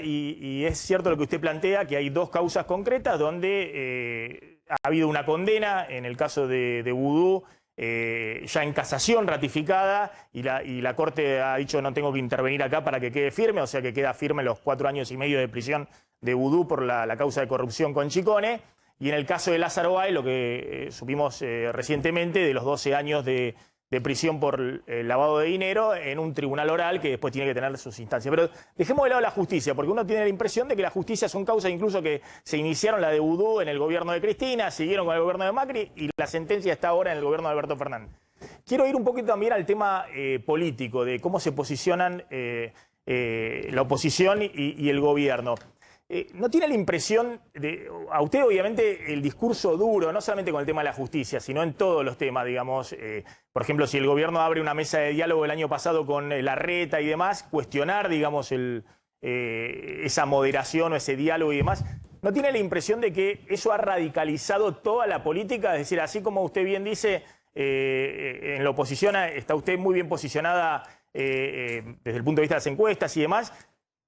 y es cierto lo que usted plantea, que hay 2 causas concretas donde ha habido una condena, en el caso de Vudú, ya en casación ratificada, y la Corte ha dicho no tengo que intervenir acá para que quede firme, o sea que queda firme los 4 años y medio de prisión de Vudú por la causa de corrupción con Chicone. Y en el caso de Lázaro Báez, lo que supimos recientemente, de los 12 años de prisión por lavado de dinero en un tribunal oral que después tiene que tener sus instancias. Pero dejemos de lado la justicia, porque uno tiene la impresión de que la justicia son causas incluso que se iniciaron, la de Vudú en el gobierno de Cristina, siguieron con el gobierno de Macri y la sentencia está ahora en el gobierno de Alberto Fernández. Quiero ir un poquito también al tema político, de cómo se posicionan la oposición y el gobierno. ¿No tiene la impresión a usted obviamente el discurso duro, no solamente con el tema de la justicia, sino en todos los temas, digamos, por ejemplo, si el gobierno abre una mesa de diálogo el año pasado con Larreta y demás, cuestionar, digamos, esa moderación o ese diálogo y demás, ¿no tiene la impresión de que eso ha radicalizado toda la política? Es decir, así como usted bien dice, en la oposición está usted muy bien posicionada desde el punto de vista de las encuestas y demás.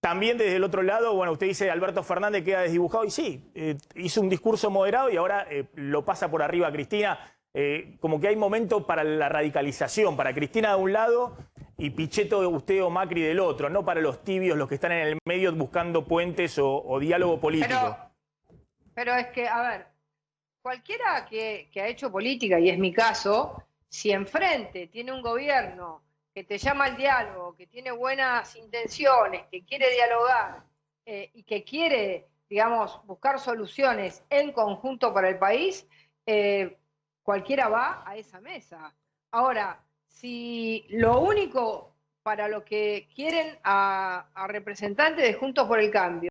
También desde el otro lado, bueno, usted dice Alberto Fernández queda desdibujado y sí, hizo un discurso moderado y ahora lo pasa por arriba a Cristina. Como que hay momento para la radicalización, para Cristina de un lado y Pichetto, usted o Macri del otro, no para los tibios, los que están en el medio buscando puentes o diálogo político. Pero es que, a ver, cualquiera que ha hecho política, y es mi caso, si enfrente tiene un gobierno que te llama al diálogo, que tiene buenas intenciones, que quiere dialogar y que quiere, digamos, buscar soluciones en conjunto para el país, cualquiera va a esa mesa. Ahora, si lo único para lo que quieren a representantes de Juntos por el Cambio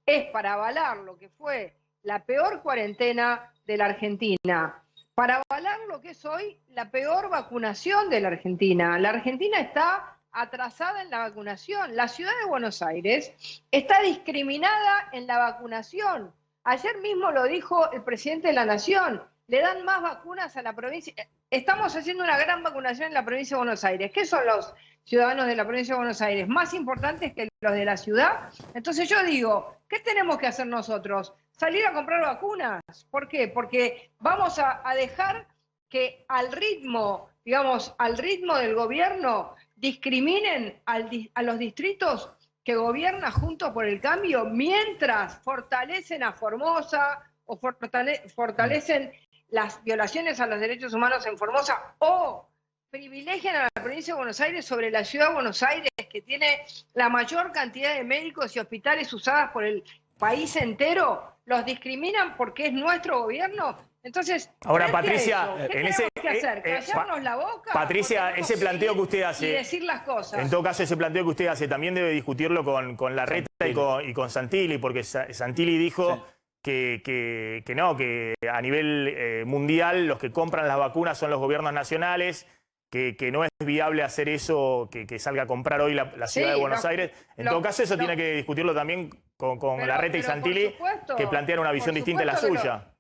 es para avalar lo que fue la peor cuarentena de la Argentina, para avalar lo que es hoy la peor vacunación de la Argentina. La Argentina está atrasada en la vacunación. La ciudad de Buenos Aires está discriminada en la vacunación. Ayer mismo lo dijo el presidente de la Nación. Le dan más vacunas a la provincia. Estamos haciendo una gran vacunación en la provincia de Buenos Aires. ¿Qué son los ciudadanos de la provincia de Buenos Aires? ¿Más importantes que los de la ciudad? Entonces yo digo, ¿qué tenemos que hacer nosotros? Salir a comprar vacunas. ¿Por qué? Porque vamos a dejar que al ritmo, digamos, al ritmo del gobierno discriminen a los distritos que gobierna Juntos por el Cambio mientras fortalecen a Formosa o fortalecen las violaciones a los derechos humanos en Formosa o privilegian a la provincia de Buenos Aires sobre la ciudad de Buenos Aires, que tiene la mayor cantidad de médicos y hospitales usadas por el país entero, los discriminan porque es nuestro gobierno. Entonces, ahora, Patricia, eso, ¿qué tenemos que hacer? ¿Callarnos la boca? Patricia, ese planteo que usted hace, y decir las cosas. En todo caso, ese planteo que usted hace también debe discutirlo con Larreta y con Santilli, porque Santilli dijo que no, que a nivel mundial los que compran las vacunas son los gobiernos nacionales, que no es viable hacer eso, que salga a comprar hoy la ciudad de Buenos Aires. En todo caso, eso tiene que discutirlo también con Larreta y Santilli, que plantean una visión distinta a la suya.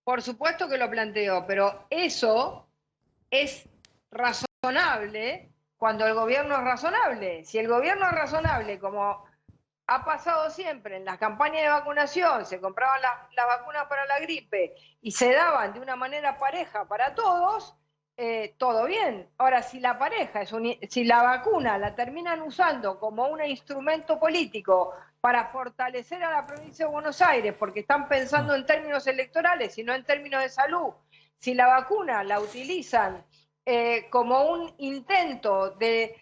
Por supuesto que lo planteo, pero eso es razonable cuando el gobierno es razonable. Si el gobierno es razonable, como ha pasado siempre en las campañas de vacunación, se compraban las vacunas para la gripe y se daban de una manera pareja para todos, todo bien. Ahora, si la pareja, si la vacuna la terminan usando como un instrumento político para fortalecer a la provincia de Buenos Aires, porque están pensando en términos electorales y no en términos de salud, si la vacuna la utilizan como un intento de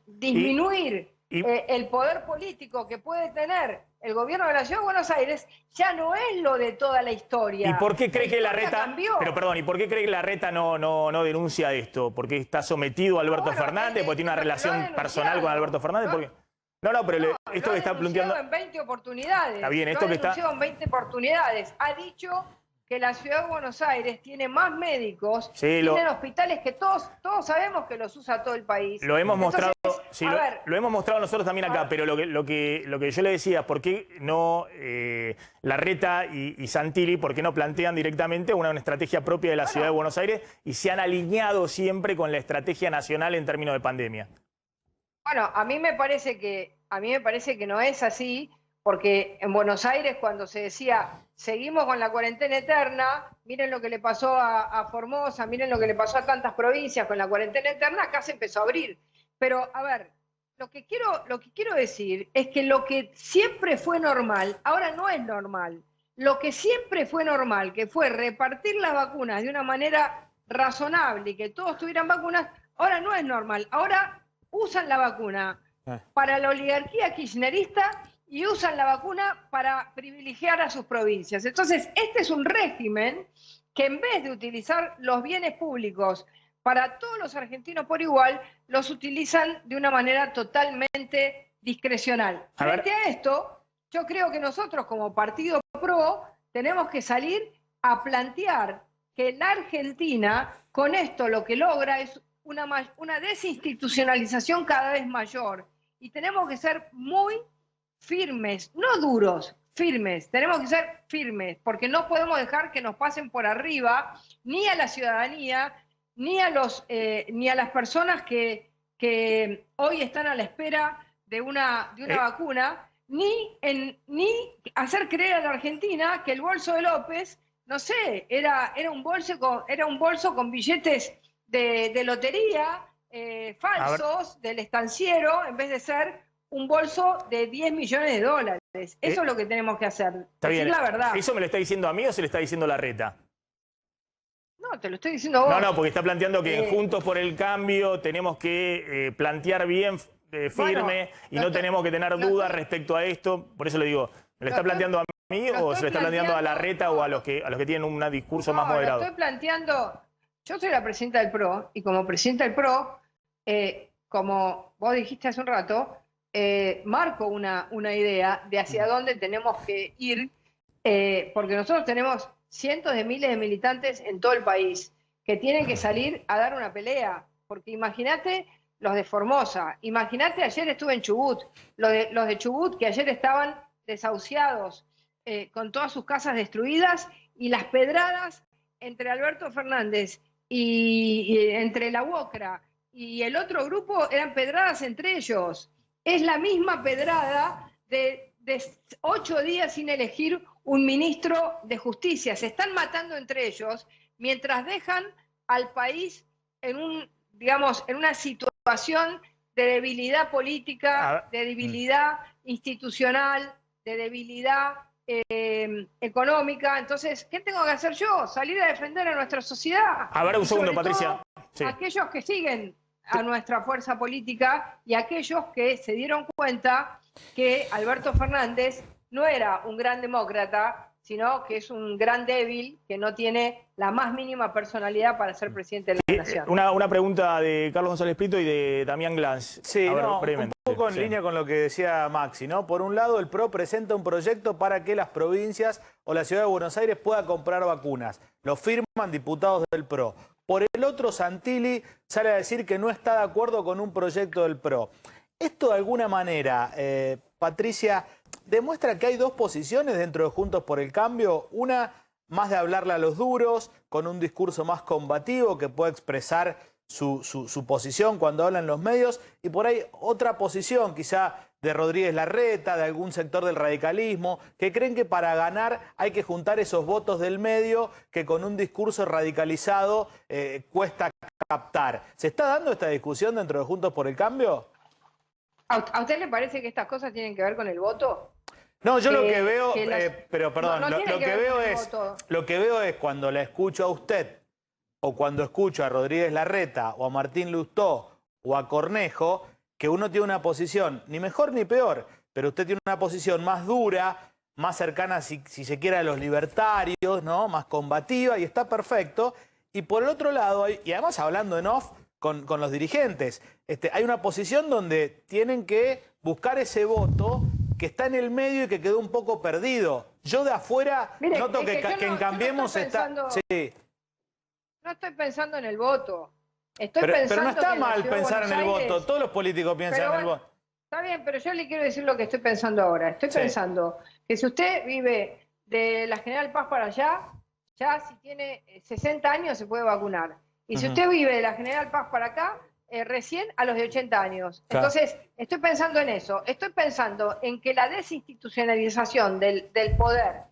disminuir el poder político que puede tener el gobierno de la Ciudad de Buenos Aires, ya no es lo de toda la historia. ¿Y por qué cree que Larreta cambió? Pero perdón, ¿y por qué cree que Larreta no denuncia esto? ¿Porque está sometido a Alberto Fernández? ¿Porque tiene una relación personal con Alberto Fernández? Porque... No, esto que está planteando... en 20 oportunidades. Está bien, esto que está... en 20 oportunidades. Ha dicho que la Ciudad de Buenos Aires tiene más médicos, tienen hospitales que todos sabemos que los usa todo el país. Lo hemos mostrado, lo hemos mostrado nosotros también acá, pero lo que yo le decía, ¿por qué no Larreta y Santilli, por qué no plantean directamente una estrategia propia de la Ciudad de Buenos Aires y se han alineado siempre con la estrategia nacional en términos de pandemia? Bueno, a mí me parece que no es así, porque en Buenos Aires cuando se decía seguimos con la cuarentena eterna, miren lo que le pasó a Formosa, miren lo que le pasó a tantas provincias con la cuarentena eterna, acá se empezó a abrir. Pero, a ver, lo que quiero decir es que lo que siempre fue normal, ahora no es normal. lo que siempre fue normal, que fue repartir las vacunas de una manera razonable y que todos tuvieran vacunas, ahora no es normal. Ahora usan la vacuna para la oligarquía kirchnerista y usan la vacuna para privilegiar a sus provincias. Entonces, este es un régimen que en vez de utilizar los bienes públicos para todos los argentinos por igual, los utilizan de una manera totalmente discrecional. Frente a esto, yo creo que nosotros como Partido PRO tenemos que salir a plantear que la Argentina con esto lo que logra es una desinstitucionalización cada vez mayor. Y tenemos que ser muy firmes, no duros, firmes. Tenemos que ser firmes porque no podemos dejar que nos pasen por arriba ni a la ciudadanía, ni a las personas que hoy están a la espera de una vacuna, ni hacer creer a la Argentina que el bolso de López, no sé, era un bolso con billetes de lotería falsos del estanciero, en vez de ser un bolso de 10 millones de dólares. Eso es lo que tenemos que hacer. Está decir bien. La verdad. ¿Eso me lo está diciendo a mí o se le está diciendo a Larreta? No, te lo estoy diciendo a vos. No, porque está planteando que en Juntos por el Cambio tenemos que plantear bien firme y no tenemos que tener dudas respecto a esto. Por eso le digo, ¿me lo está planteando a mí o se lo está planteando a Larreta o a los que tienen un discurso más moderado? Lo estoy planteando. Yo soy la presidenta del PRO y como presidenta del PRO, como vos dijiste hace un rato, marco una idea de hacia dónde tenemos que ir, porque nosotros tenemos cientos de miles de militantes en todo el país que tienen que salir a dar una pelea, porque imagínate los de Formosa, imagínate ayer estuve en Chubut, los de Chubut que ayer estaban desahuciados, con todas sus casas destruidas y las pedradas entre Alberto Fernández y entre la UOCRA y el otro grupo eran pedradas entre ellos. Es la misma pedrada de 8 días sin elegir un ministro de Justicia. Se están matando entre ellos mientras dejan al país en una situación de debilidad política, de debilidad institucional, de debilidad económica. Entonces, ¿qué tengo que hacer yo? Salir a defender a nuestra sociedad. A ver, un segundo, Patricia. Sí. Aquellos que siguen a nuestra fuerza política y aquellos que se dieron cuenta que Alberto Fernández no era un gran demócrata, sino que es un gran débil que no tiene la más mínima personalidad para ser presidente de la nación. Una pregunta de Carlos González Prieto y de Damián Glans. Sí, un poco en línea con lo que decía Maxi, ¿no? Por un lado, el PRO presenta un proyecto para que las provincias o la ciudad de Buenos Aires pueda comprar vacunas. Lo firman diputados del PRO. Por el otro, Santilli sale a decir que no está de acuerdo con un proyecto del PRO. Esto de alguna manera, Patricia, demuestra que hay dos posiciones dentro de Juntos por el Cambio. Una, más de hablarle a los duros, con un discurso más combativo que puede expresar su posición cuando hablan los medios. Y por ahí otra posición, quizá de Rodríguez Larreta, de algún sector del radicalismo, que creen que para ganar hay que juntar esos votos del medio que con un discurso radicalizado cuesta captar. ¿Se está dando esta discusión dentro de Juntos por el Cambio? ¿A usted le parece que estas cosas tienen que ver con el voto? No, yo lo que veo, pero perdón, no lo que veo es cuando la escucho a usted o cuando escucho a Rodríguez Larreta o a Martín Lustó o a Cornejo, que uno tiene una posición ni mejor ni peor, pero usted tiene una posición más dura, más cercana, si se quiere, a los libertarios, ¿no? Más combativa, y está perfecto. Y por el otro lado, y además hablando en off con los dirigentes, hay una posición donde tienen que buscar ese voto que está en el medio y que quedó un poco perdido. Yo de afuera noto que en Cambiemos está... Sí. No estoy pensando en el voto. Pero no está mal pensar en el voto. Todos los políticos piensan en el voto. Está bien, pero yo le quiero decir lo que estoy pensando ahora. Estoy pensando que si usted vive de la General Paz para allá, ya si tiene 60 años se puede vacunar. Y si usted vive de la General Paz para acá, recién a los de 80 años. Claro. Entonces, estoy pensando en eso. Estoy pensando en que la desinstitucionalización del poder,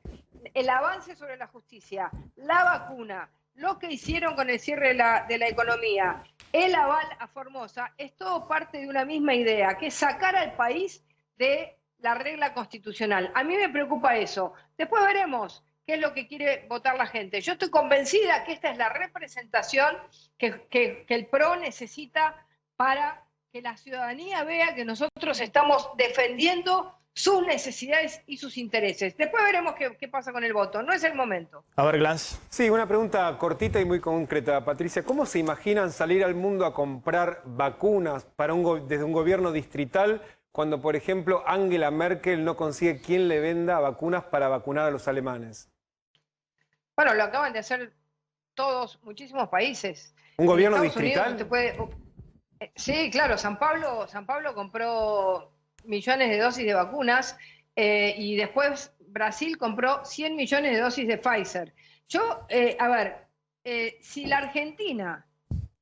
el avance sobre la justicia, la vacuna, lo que hicieron con el cierre de la economía, el aval a Formosa, es todo parte de una misma idea, que es sacar al país de la regla constitucional. A mí me preocupa eso. Después veremos qué es lo que quiere votar la gente. Yo estoy convencida que esta es la representación que el PRO necesita para que la ciudadanía vea que nosotros estamos defendiendo sus necesidades y sus intereses. Después veremos qué pasa con el voto. No es el momento. A ver, Glans. Sí, una pregunta cortita y muy concreta, Patricia. ¿Cómo se imaginan salir al mundo a comprar vacunas para desde un gobierno distrital cuando, por ejemplo, Angela Merkel no consigue quién le venda vacunas para vacunar a los alemanes? Bueno, lo acaban de hacer muchísimos países. ¿Un gobierno distrital? distrital? Sí, claro. San Pablo compró millones de dosis de vacunas y después Brasil compró 100 millones de dosis de Pfizer. Si la Argentina,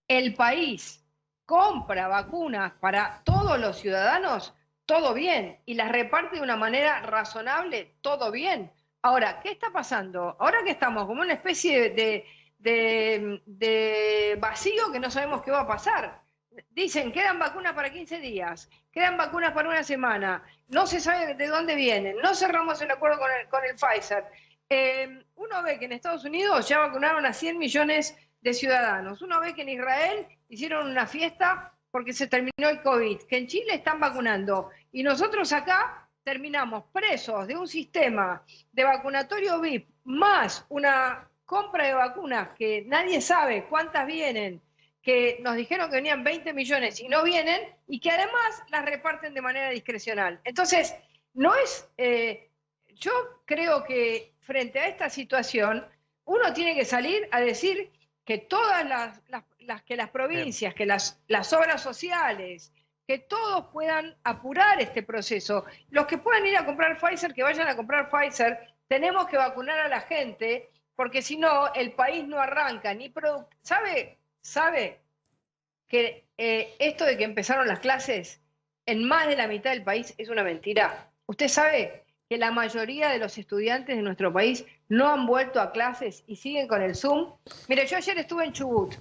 el país, compra vacunas para todos los ciudadanos, todo bien, y las reparte de una manera razonable, todo bien. Ahora, ¿qué está pasando? Ahora que estamos como una especie de vacío que no sabemos qué va a pasar. Dicen, quedan vacunas para 15 días, quedan vacunas para una semana, no se sabe de dónde vienen, no cerramos el acuerdo con el Pfizer. Uno ve que en Estados Unidos ya vacunaron a 100 millones de ciudadanos. Uno ve que en Israel hicieron una fiesta porque se terminó el COVID, que en Chile están vacunando. Y nosotros acá terminamos presos de un sistema de vacunatorio VIP, más una compra de vacunas que nadie sabe cuántas vienen, que nos dijeron que venían 20 millones y no vienen, y que además las reparten de manera discrecional. Entonces, no es... yo creo que frente a esta situación, uno tiene que salir a decir que todas las provincias, que las obras sociales, que todos puedan apurar este proceso. Los que puedan ir a comprar Pfizer, que vayan a comprar Pfizer. Tenemos que vacunar a la gente, porque si no, el país no arranca. ¿Sabe que esto de que empezaron las clases en más de la mitad del país es una mentira? ¿Usted sabe que la mayoría de los estudiantes de nuestro país no han vuelto a clases y siguen con el Zoom? Mire, yo ayer estuve en Chubut.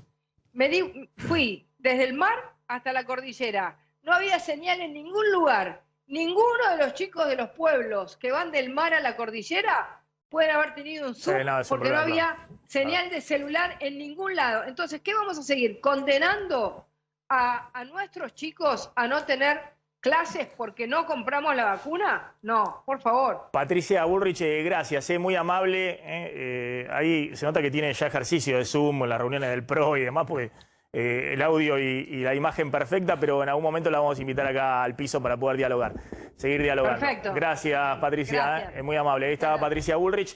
Fui desde el mar hasta la cordillera. No había señal en ningún lugar. Ninguno de los chicos de los pueblos que van del mar a la cordillera pueden haber tenido un Zoom, porque no había señal de celular en ningún lado. Entonces, ¿qué vamos a seguir? ¿Condenando a nuestros chicos a no tener clases porque no compramos la vacuna? No, por favor. Patricia Bullrich, gracias, muy amable. Ahí se nota que tiene ya ejercicio de Zoom en las reuniones del PRO y demás, pues el audio y la imagen perfecta, pero en algún momento la vamos a invitar acá al piso para poder dialogar, seguir dialogando. Perfecto. Gracias, Patricia, Gracias. muy amable. Ahí estaba Patricia Bullrich.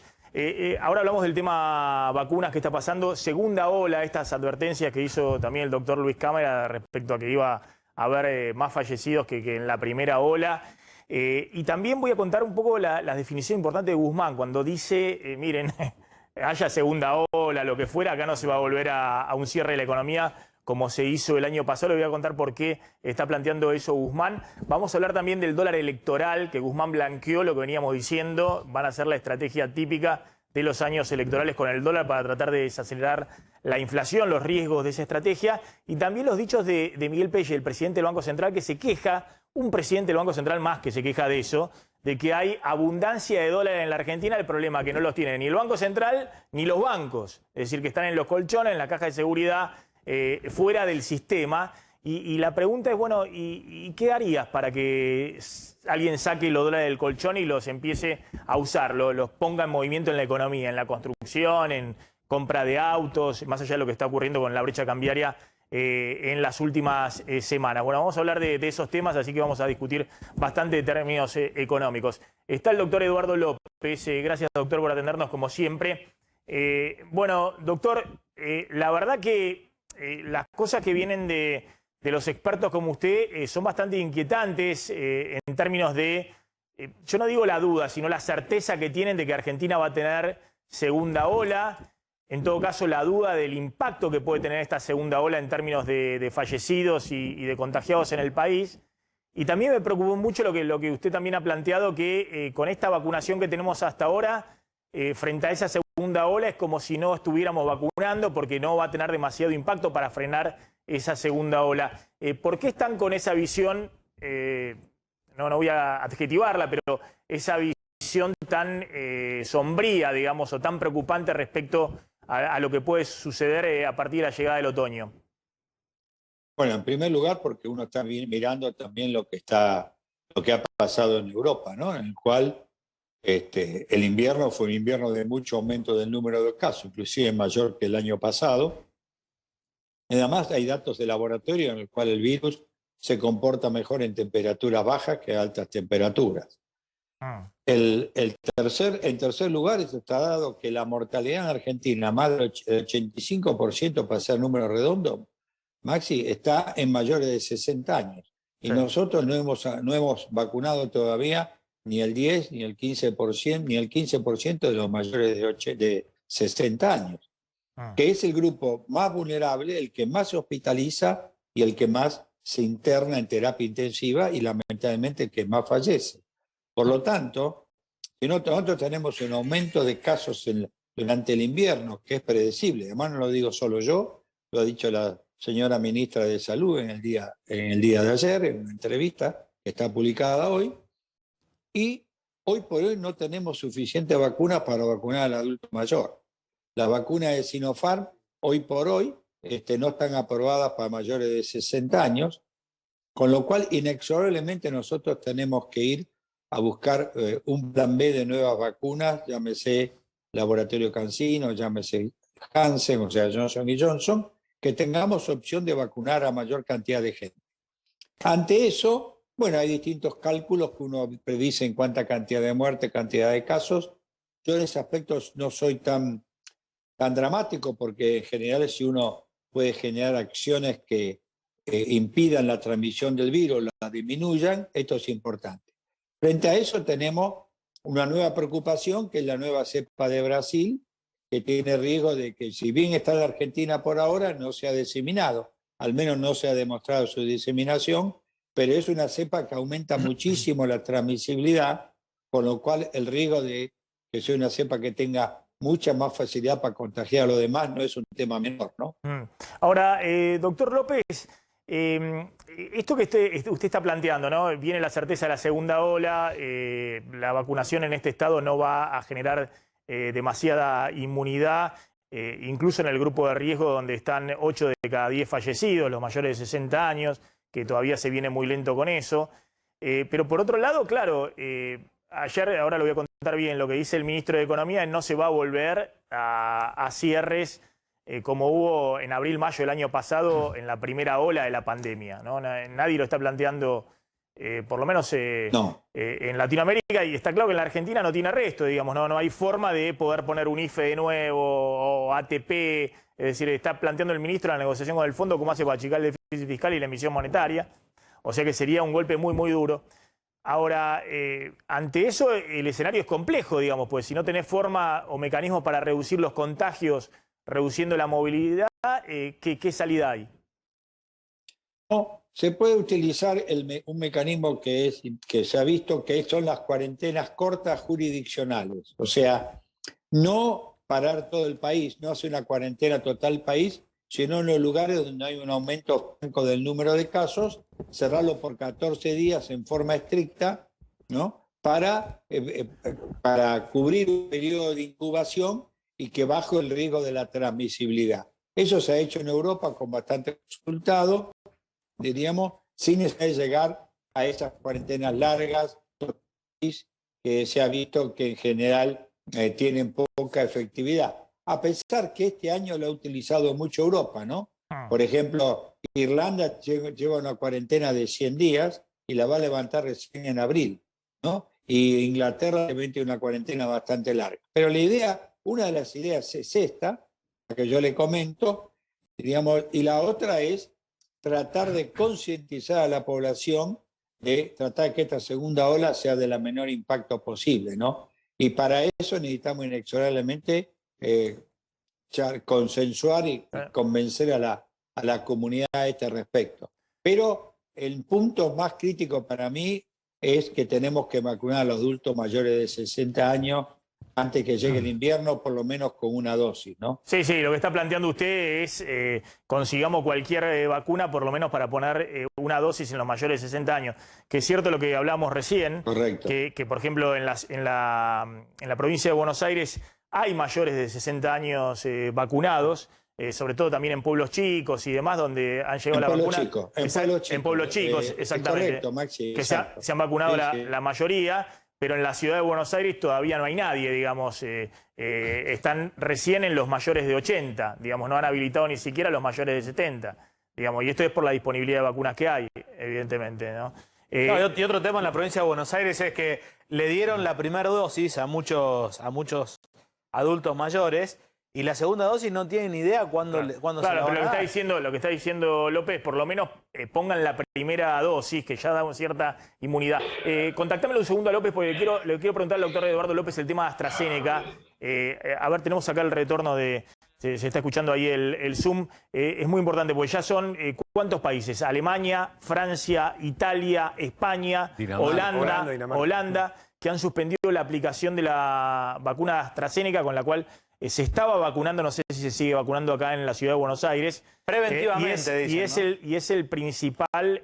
Ahora hablamos del tema vacunas que está pasando. Segunda ola, estas advertencias que hizo también el doctor Luis Cámara respecto a que iba a haber más fallecidos que en la primera ola. Y también voy a contar un poco la definición importante de Guzmán, cuando dice, miren, haya segunda ola, lo que fuera, acá no se va a volver a un cierre de la economía como se hizo el año pasado. Le voy a contar por qué está planteando eso Guzmán. Vamos a hablar también del dólar electoral, que Guzmán blanqueó lo que veníamos diciendo. Van a ser la estrategia típica de los años electorales con el dólar para tratar de desacelerar la inflación, los riesgos de esa estrategia. Y también los dichos de Miguel Pelle, el presidente del Banco Central, que se queja, un presidente del Banco Central más que se queja de eso, de que hay abundancia de dólares en la Argentina. El problema es que no los tiene ni el Banco Central ni los bancos. Es decir, que están en los colchones, en la caja de seguridad, fuera del sistema. Y la pregunta es, bueno, ¿y qué harías para que alguien saque los dólares del colchón y los empiece a usar, los ponga en movimiento en la economía, en la construcción, en compra de autos, más allá de lo que está ocurriendo con la brecha cambiaria en las últimas semanas? Bueno, vamos a hablar de esos temas, así que vamos a discutir bastante de términos económicos. Está el doctor Eduardo López. Gracias, doctor, por atendernos como siempre. Bueno, doctor, la verdad que las cosas que vienen de los expertos como usted son bastante inquietantes en términos de, yo no digo la duda, sino la certeza que tienen de que Argentina va a tener segunda ola. En todo caso, la duda del impacto que puede tener esta segunda ola en términos de fallecidos y de contagiados en el país. Y también me preocupó mucho lo que usted también ha planteado, que con esta vacunación que tenemos hasta ahora, frente a esa segunda ola, es como si no estuviéramos vacunando, porque no va a tener demasiado impacto para frenar esa segunda ola. ¿Por qué están con esa visión no voy a adjetivarla, pero esa visión tan sombría, digamos, o tan preocupante respecto a lo que puede suceder a partir de la llegada del otoño? Bueno, en primer lugar, porque uno está mirando también lo que ha pasado en Europa, ¿no? En el cual el invierno fue un invierno de mucho aumento del número de casos, inclusive mayor que el año pasado. Además, hay datos de laboratorio en el cual el virus se comporta mejor en temperaturas bajas que a altas temperaturas. En tercer lugar, está dado que la mortalidad en Argentina, más del 85% para ser número redondo, Maxi, está en mayores de 60 años. Y nosotros no hemos vacunado todavía ni el 10, ni el 15%, ni el 15% de los mayores de 60 años, que es el grupo más vulnerable, el que más se hospitaliza y el que más se interna en terapia intensiva y lamentablemente el que más fallece. Por lo tanto, nosotros tenemos un aumento de casos durante el invierno, que es predecible. Además, no lo digo solo yo, lo ha dicho la señora ministra de Salud en el día de ayer, en una entrevista que está publicada hoy. Y hoy por hoy no tenemos suficiente vacunas para vacunar al adulto mayor. Las vacunas de Sinopharm, hoy por hoy, no están aprobadas para mayores de 60 años, con lo cual inexorablemente nosotros tenemos que ir a buscar un plan B de nuevas vacunas, llámese Laboratorio CanSino, llámese Janssen, o sea, Johnson & Johnson, que tengamos opción de vacunar a mayor cantidad de gente. Ante eso, bueno, hay distintos cálculos que uno predice en cuánta cantidad de muertes, cantidad de casos. Yo en ese aspecto no soy tan dramático, porque en general si uno puede generar acciones que impidan la transmisión del virus, la disminuyan, esto es importante. Frente a eso tenemos una nueva preocupación, que es la nueva cepa de Brasil, que tiene riesgo de que, si bien está en la Argentina por ahora, no se ha diseminado, al menos no se ha demostrado su diseminación, pero es una cepa que aumenta muchísimo la transmisibilidad, con lo cual el riesgo de que sea una cepa que tenga mucha más facilidad para contagiar a los demás no es un tema menor, ¿no? Ahora, doctor López, esto que usted está planteando, ¿no? Viene la certeza de la segunda ola, la vacunación en este estado no va a generar demasiada inmunidad, incluso en el grupo de riesgo donde están 8 de cada 10 fallecidos, los mayores de 60 años, que todavía se viene muy lento con eso. Pero por otro lado, claro, ayer, ahora lo voy a contar bien, lo que dice el ministro de Economía, no se va a volver a cierres como hubo en abril-mayo del año pasado en la primera ola de la pandemia, ¿no? Nadie lo está planteando, por lo menos en Latinoamérica, y está claro que en la Argentina no tiene resto, digamos, no hay forma de poder poner un IFE de nuevo o ATP, es decir, está planteando el ministro la negociación con el fondo cómo hace para achicar el déficit fiscal y la emisión monetaria, o sea que sería un golpe muy, muy duro. Ahora, ante eso el escenario es complejo, digamos, pues si no tenés forma o mecanismos para reducir los contagios, reduciendo la movilidad, ¿qué salida hay? No, se puede utilizar un mecanismo que se ha visto, que son las cuarentenas cortas jurisdiccionales. O sea, no parar todo el país, no hacer una cuarentena total país, sino en los lugares donde hay un aumento franco del número de casos, cerrarlo por 14 días en forma estricta, ¿no? Para cubrir un periodo de incubación y que baje el riesgo de la transmisibilidad. Eso se ha hecho en Europa con bastante resultado, diríamos, sin necesidad de llegar a esas cuarentenas largas que se ha visto que en general tienen poca efectividad. A pesar que este año lo ha utilizado mucho Europa, ¿no? Por ejemplo, Irlanda lleva una cuarentena de 100 días y la va a levantar recién en abril, ¿no? Y Inglaterra tiene una cuarentena bastante larga. Pero la idea, una de las ideas es esta, la que yo le comento, digamos, y la otra es tratar de concientizar a la población, de tratar de que esta segunda ola sea de la menor impacto posible, ¿no? Y para eso necesitamos inexorablemente consensuar y convencer a la comunidad a este respecto. Pero el punto más crítico para mí es que tenemos que vacunar a los adultos mayores de 60 años antes que llegue el invierno, por lo menos con una dosis, ¿no? Sí, sí, lo que está planteando usted es consigamos cualquier vacuna, por lo menos para poner una dosis en los mayores de 60 años. Que es cierto lo que hablamos recién, Correcto. que por ejemplo en la provincia de Buenos Aires hay mayores de 60 años vacunados, sobre todo también en pueblos chicos y demás, donde han llegado la vacuna. En pueblos chicos, exactamente. Correcto, Maxi, que se han vacunado la mayoría. Pero en la ciudad de Buenos Aires todavía no hay nadie, digamos, están recién en los mayores de 80, digamos, no han habilitado ni siquiera los mayores de 70, digamos, y esto es por la disponibilidad de vacunas que hay, evidentemente, ¿no? Y otro tema en la provincia de Buenos Aires es que le dieron la primera dosis a muchos adultos mayores y la segunda dosis no tienen ni idea cuándo se la van a dar. Pero lo que está diciendo López, por lo menos pongan la primera dosis, que ya da una cierta inmunidad. Contactámelo un segundo a López, porque le quiero preguntar al doctor Eduardo López el tema de AstraZeneca. A ver, tenemos acá el retorno de... Se está escuchando ahí el Zoom. Es muy importante, porque ya son ¿cuántos países? Alemania, Francia, Italia, España, Holanda, que han suspendido la aplicación de la vacuna AstraZeneca, con la cual se estaba vacunando, no sé si se sigue vacunando acá en la ciudad de Buenos Aires. Preventivamente, y es el principal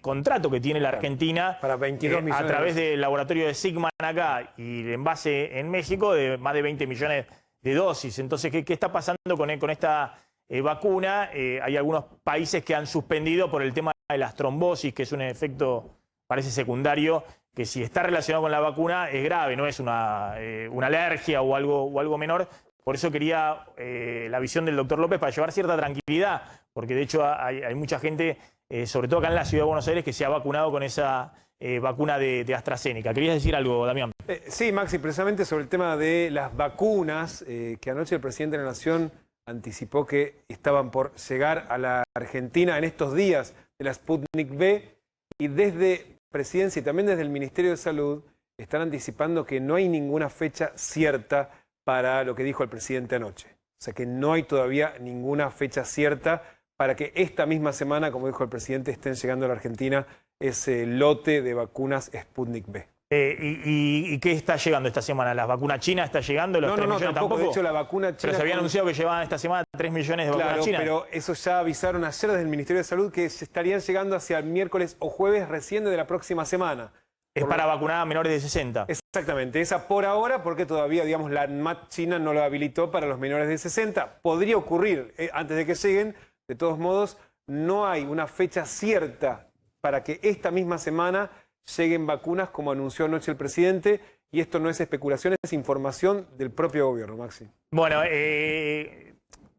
contrato que tiene la Argentina para 22 millones a través del laboratorio de Sigman acá y el envase en México de más de 20 millones de dosis. Entonces, ¿qué está pasando con esta vacuna? Hay algunos países que han suspendido por el tema de las trombosis, que es un efecto, parece secundario, que si está relacionado con la vacuna es grave, no es una alergia o algo menor. Por eso quería la visión del doctor López para llevar cierta tranquilidad, porque de hecho hay mucha gente, sobre todo acá en la ciudad de Buenos Aires, que se ha vacunado con esa vacuna de AstraZeneca. ¿Querías decir algo, Damián? Sí, Maxi, precisamente sobre el tema de las vacunas, que anoche el presidente de la Nación anticipó que estaban por llegar a la Argentina en estos días de la Sputnik V, y desde Presidencia y también desde el Ministerio de Salud están anticipando que no hay ninguna fecha cierta para lo que dijo el presidente anoche. O sea que no hay todavía ninguna fecha cierta para que esta misma semana, como dijo el presidente, estén llegando a la Argentina ese lote de vacunas Sputnik V. ¿Y qué está llegando esta semana? ¿La vacuna china está llegando? ¿Los 3 millones tampoco. De hecho, la vacuna china... Pero se había anunciado que llevaban esta semana 3 millones de vacunas chinas. Pero eso ya avisaron ayer desde el Ministerio de Salud que se estarían llegando hacia el miércoles o jueves recién de la próxima semana. Es para vacunar a menores de 60. Exactamente, esa por ahora, porque todavía, digamos, la ANMAT china no lo habilitó para los menores de 60. Podría ocurrir antes de que lleguen. De todos modos, no hay una fecha cierta para que esta misma semana lleguen vacunas, como anunció anoche el presidente, y esto no es especulación, es información del propio gobierno, Maxi. Bueno,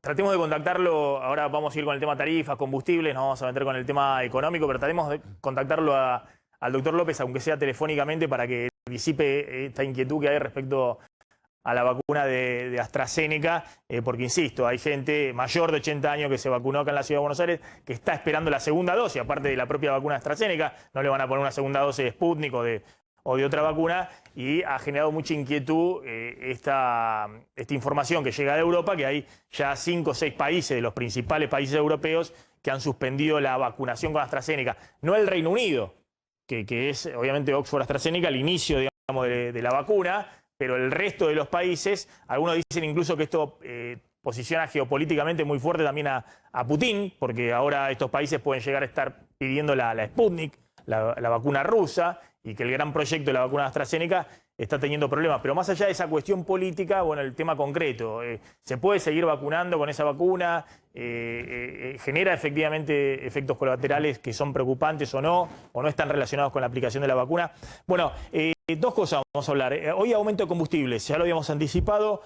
tratemos de contactarlo, ahora vamos a ir con el tema tarifas, combustibles, nos vamos a meter con el tema económico, pero tratemos de contactarlo al doctor López, aunque sea telefónicamente, para que disipe esta inquietud que hay respecto a la vacuna de AstraZeneca, porque insisto, hay gente mayor de 80 años que se vacunó acá en la ciudad de Buenos Aires, que está esperando la segunda dosis, aparte de la propia vacuna AstraZeneca, no le van a poner una segunda dosis de Sputnik o de otra vacuna, y ha generado mucha inquietud esta información que llega de Europa, que hay ya 5 o 6 países de los principales países europeos que han suspendido la vacunación con AstraZeneca. No el Reino Unido, que es obviamente Oxford AstraZeneca, el inicio, digamos, de la vacuna, pero el resto de los países, algunos dicen incluso que esto posiciona geopolíticamente muy fuerte también a Putin, porque ahora estos países pueden llegar a estar pidiendo la Sputnik, la vacuna rusa, y que el gran proyecto de la vacuna AstraZeneca está teniendo problemas. Pero más allá de esa cuestión política, bueno, el tema concreto, ¿se puede seguir vacunando con esa vacuna? ¿Genera efectivamente efectos colaterales que son preocupantes o no están relacionados con la aplicación de la vacuna? Bueno, 2 cosas vamos a hablar. Hoy aumento de combustibles, ya lo habíamos anticipado.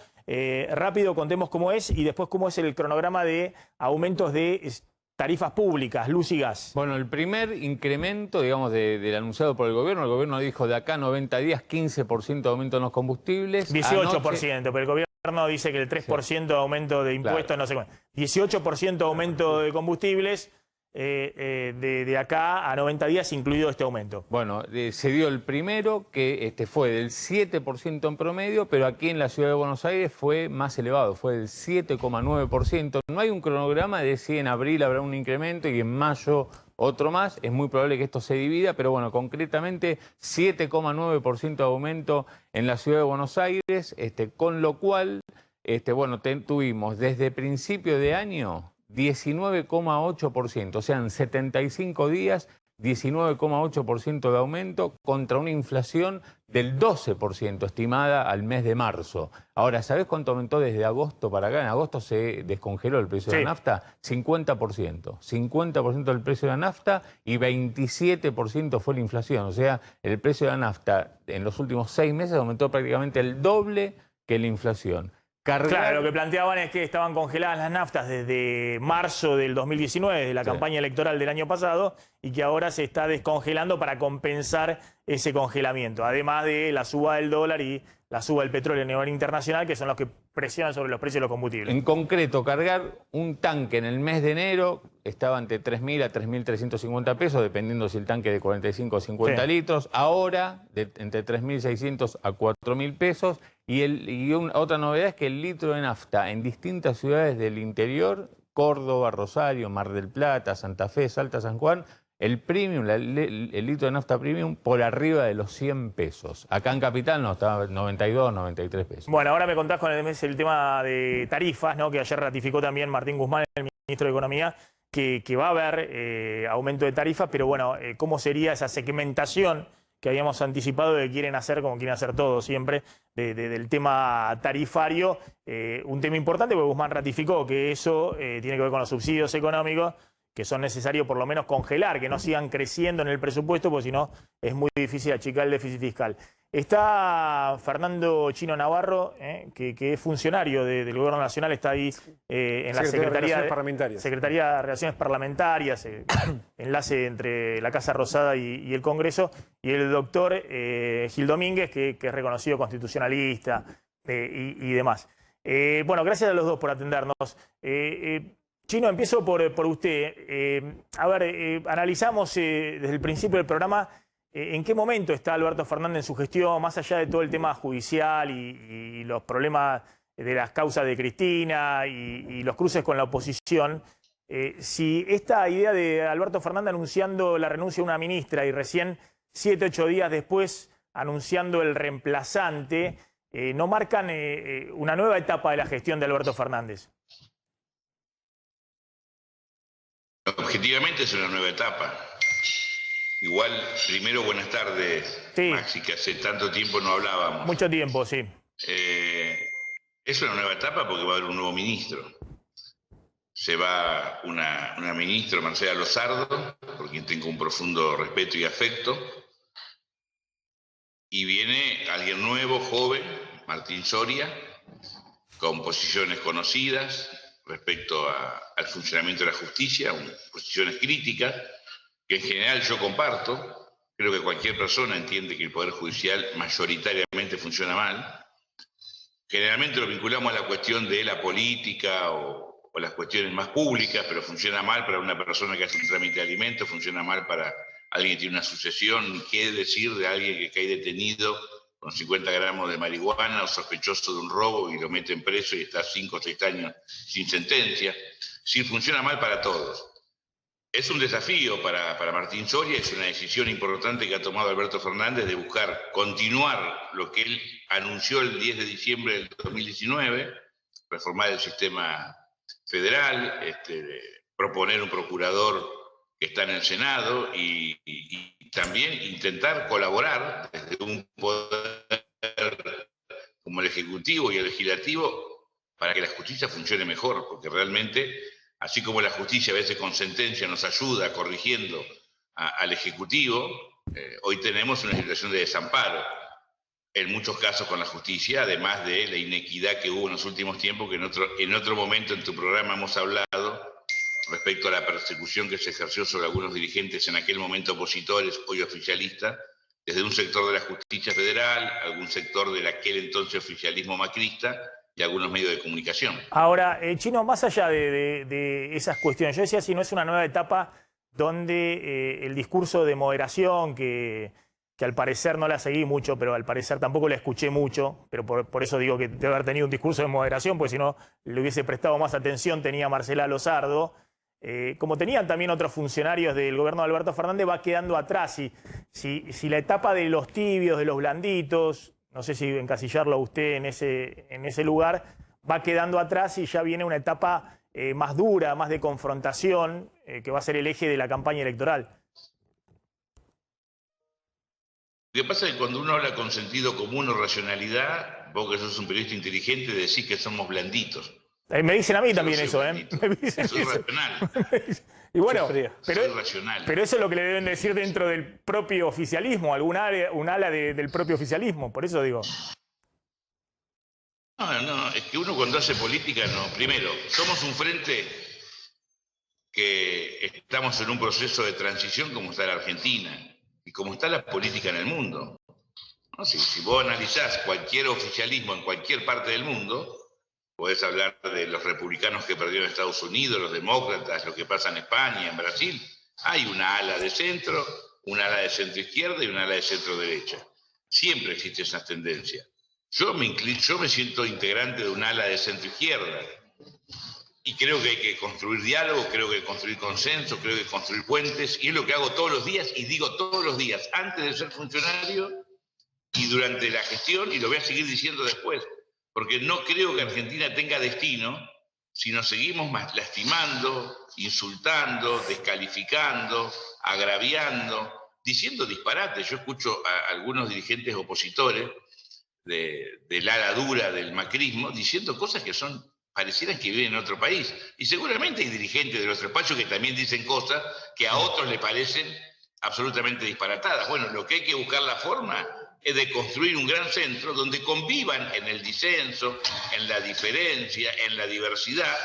Rápido contemos cómo es y después cómo es el cronograma de aumentos de tarifas públicas, luz y gas. Bueno, el primer incremento, digamos, del anunciado por el gobierno dijo de acá 90 días 15% de aumento en los combustibles. 18%, pero el gobierno dice que el 3% de aumento de impuestos, claro, no sé cuánto. 18% de aumento de combustibles de acá a 90 días, incluido este aumento. Bueno, se dio el primero, que fue del 7% en promedio, pero aquí en la ciudad de Buenos Aires fue más elevado, fue del 7,9%. No hay un cronograma de si en abril habrá un incremento y en mayo otro más. Es muy probable que esto se divida, pero bueno, concretamente 7,9% de aumento en la ciudad de Buenos Aires, con lo cual, bueno, tuvimos desde principio de año 19,8%, o sea, en 75 días, 19,8% de aumento contra una inflación del 12% estimada al mes de marzo. Ahora, ¿sabés cuánto aumentó desde agosto para acá? En agosto se descongeló el precio de la nafta, 50%. 50% del precio de la nafta y 27% fue la inflación. O sea, el precio de la nafta en los últimos 6 meses aumentó prácticamente el doble que la inflación. Claro, lo que planteaban es que estaban congeladas las naftas desde marzo del 2019, desde la campaña electoral del año pasado, y que ahora se está descongelando para compensar ese congelamiento, además de la suba del dólar y la suba del petróleo a nivel internacional, que son los que presionan sobre los precios de los combustibles. En concreto, cargar un tanque en el mes de enero estaba entre 3.000 a 3.350 pesos, dependiendo si el tanque de 45 o 50 litros. Ahora, entre 3.600 a 4.000 pesos. Otra novedad es que el litro de nafta en distintas ciudades del interior, Córdoba, Rosario, Mar del Plata, Santa Fe, Salta, San Juan, el premium, el litro de nafta premium por arriba de los 100 pesos. Acá en Capital no, estaba 92, 93 pesos. Bueno, ahora me contás con el tema de tarifas, ¿no? Que ayer ratificó también Martín Guzmán, el ministro de Economía, que va a haber aumento de tarifas, pero bueno, ¿cómo sería esa segmentación que habíamos anticipado de que quieren hacer, como quieren hacer todos siempre, del tema tarifario? Un tema importante porque Guzmán ratificó que eso tiene que ver con los subsidios económicos, que son necesarios por lo menos congelar, que no sigan creciendo en el presupuesto, porque si no es muy difícil achicar el déficit fiscal. Está Fernando Chino Navarro, que es funcionario del Gobierno Nacional, está ahí en la Secretaría de Relaciones Parlamentarias, enlace entre la Casa Rosada y el Congreso, y el doctor Gil Domínguez, que es reconocido constitucionalista y demás. Bueno, gracias a los dos por atendernos. Chino, empiezo por usted. Analizamos desde el principio del programa en qué momento está Alberto Fernández en su gestión, más allá de todo el tema judicial y los problemas de las causas de Cristina y los cruces con la oposición. Si esta idea de Alberto Fernández anunciando la renuncia de una ministra y recién 7, 8 días después anunciando el reemplazante, ¿no marcan una nueva etapa de la gestión de Alberto Fernández? Objetivamente es una nueva etapa. Igual, primero, buenas tardes, Maxi, que hace tanto tiempo no hablábamos. Mucho tiempo, sí. Es una nueva etapa porque va a haber un nuevo ministro. Se va una ministra, Marcela Lozardo, por quien tengo un profundo respeto y afecto. Y viene alguien nuevo, joven, Martín Soria, con posiciones conocidas respecto al funcionamiento de la justicia, posiciones críticas, que en general yo comparto. Creo que cualquier persona entiende que el Poder Judicial mayoritariamente funciona mal. Generalmente lo vinculamos a la cuestión de la política o las cuestiones más públicas, pero funciona mal para una persona que hace un trámite de alimentos, funciona mal para alguien que tiene una sucesión. ¿Qué decir de alguien que cae detenido con 50 gramos de marihuana o sospechoso de un robo y lo meten preso y está 5 o 6 años sin sentencia? Sí, funciona mal para todos. Es un desafío para Martín Soria, es una decisión importante que ha tomado Alberto Fernández de buscar continuar lo que él anunció el 10 de diciembre del 2019, reformar el sistema federal, proponer un procurador que está en el Senado y también intentar colaborar desde un poder como el Ejecutivo y el Legislativo para que la justicia funcione mejor, porque realmente, así como la justicia a veces con sentencia nos ayuda corrigiendo al Ejecutivo, hoy tenemos una situación de desamparo en muchos casos con la justicia, además de la inequidad que hubo en los últimos tiempos, que en otro momento en tu programa hemos hablado respecto a la persecución que se ejerció sobre algunos dirigentes en aquel momento opositores, hoy oficialistas, desde un sector de la justicia federal, algún sector del aquel entonces oficialismo macrista y algunos medios de comunicación. Ahora, Chino, más allá de esas cuestiones, yo decía si no es una nueva etapa donde el discurso de moderación, que al parecer no la seguí mucho, pero al parecer tampoco la escuché mucho, pero por eso digo que debe haber tenido un discurso de moderación, porque si no le hubiese prestado más atención, tenía Marcela Lozardo. como tenían también otros funcionarios del gobierno de Alberto Fernández, va quedando atrás. Si la etapa de los tibios, de los blanditos, no sé si encasillarlo a usted en ese lugar, va quedando atrás y ya viene una etapa más dura, más de confrontación, que va a ser el eje de la campaña electoral. Lo que pasa es que cuando uno habla con sentido común o racionalidad, vos que sos un periodista inteligente, decís que somos blanditos. Me dicen a mí también eso, ¿eh? Soy racional. Y bueno, soy racional. Pero eso es lo que le deben decir dentro del propio oficialismo, un ala del propio oficialismo, por eso digo. No, es que uno cuando hace política, primero, somos un frente que estamos en un proceso de transición como está la Argentina y como está la política en el mundo. ¿No? Si vos analizás cualquier oficialismo en cualquier parte del mundo, podés hablar de los republicanos que perdieron en Estados Unidos, los demócratas, lo que pasa en España, en Brasil. Hay una ala de centro, una ala de centro izquierda y una ala de centro derecha. Siempre existe esa tendencia. Yo me siento integrante de un ala de centro izquierda. Y creo que hay que construir diálogo, creo que hay que construir consenso, creo que hay que construir puentes. Y es lo que hago todos los días, y digo todos los días, antes de ser funcionario y durante la gestión, y lo voy a seguir diciendo después. Porque no creo que Argentina tenga destino si nos seguimos lastimando, insultando, descalificando, agraviando, diciendo disparates. Yo escucho a algunos dirigentes opositores del ala dura del macrismo diciendo cosas que parecieran que viven en otro país. Y seguramente hay dirigentes de nuestro espacio que también dicen cosas que a otros le parecen absolutamente disparatadas. Bueno, lo que hay que buscar la forma es de construir un gran centro donde convivan en el disenso, en la diferencia, en la diversidad,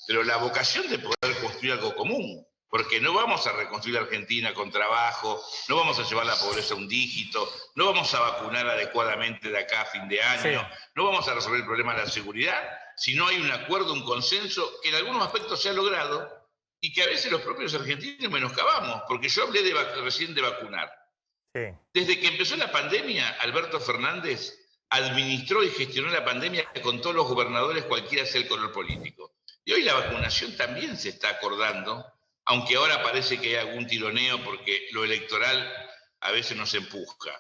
pero la vocación de poder construir algo común, porque no vamos a reconstruir Argentina con trabajo, no vamos a llevar la pobreza a un dígito, no vamos a vacunar adecuadamente de acá a fin de año, no vamos a resolver el problema de la seguridad, si no hay un acuerdo, un consenso que en algunos aspectos se ha logrado y que a veces los propios argentinos menoscabamos, porque yo hablé recién de vacunar. Sí. Desde que empezó la pandemia, Alberto Fernández administró y gestionó la pandemia con todos los gobernadores, cualquiera sea el color político. Y hoy la vacunación también se está acordando, aunque ahora parece que hay algún tironeo porque lo electoral a veces nos empuja.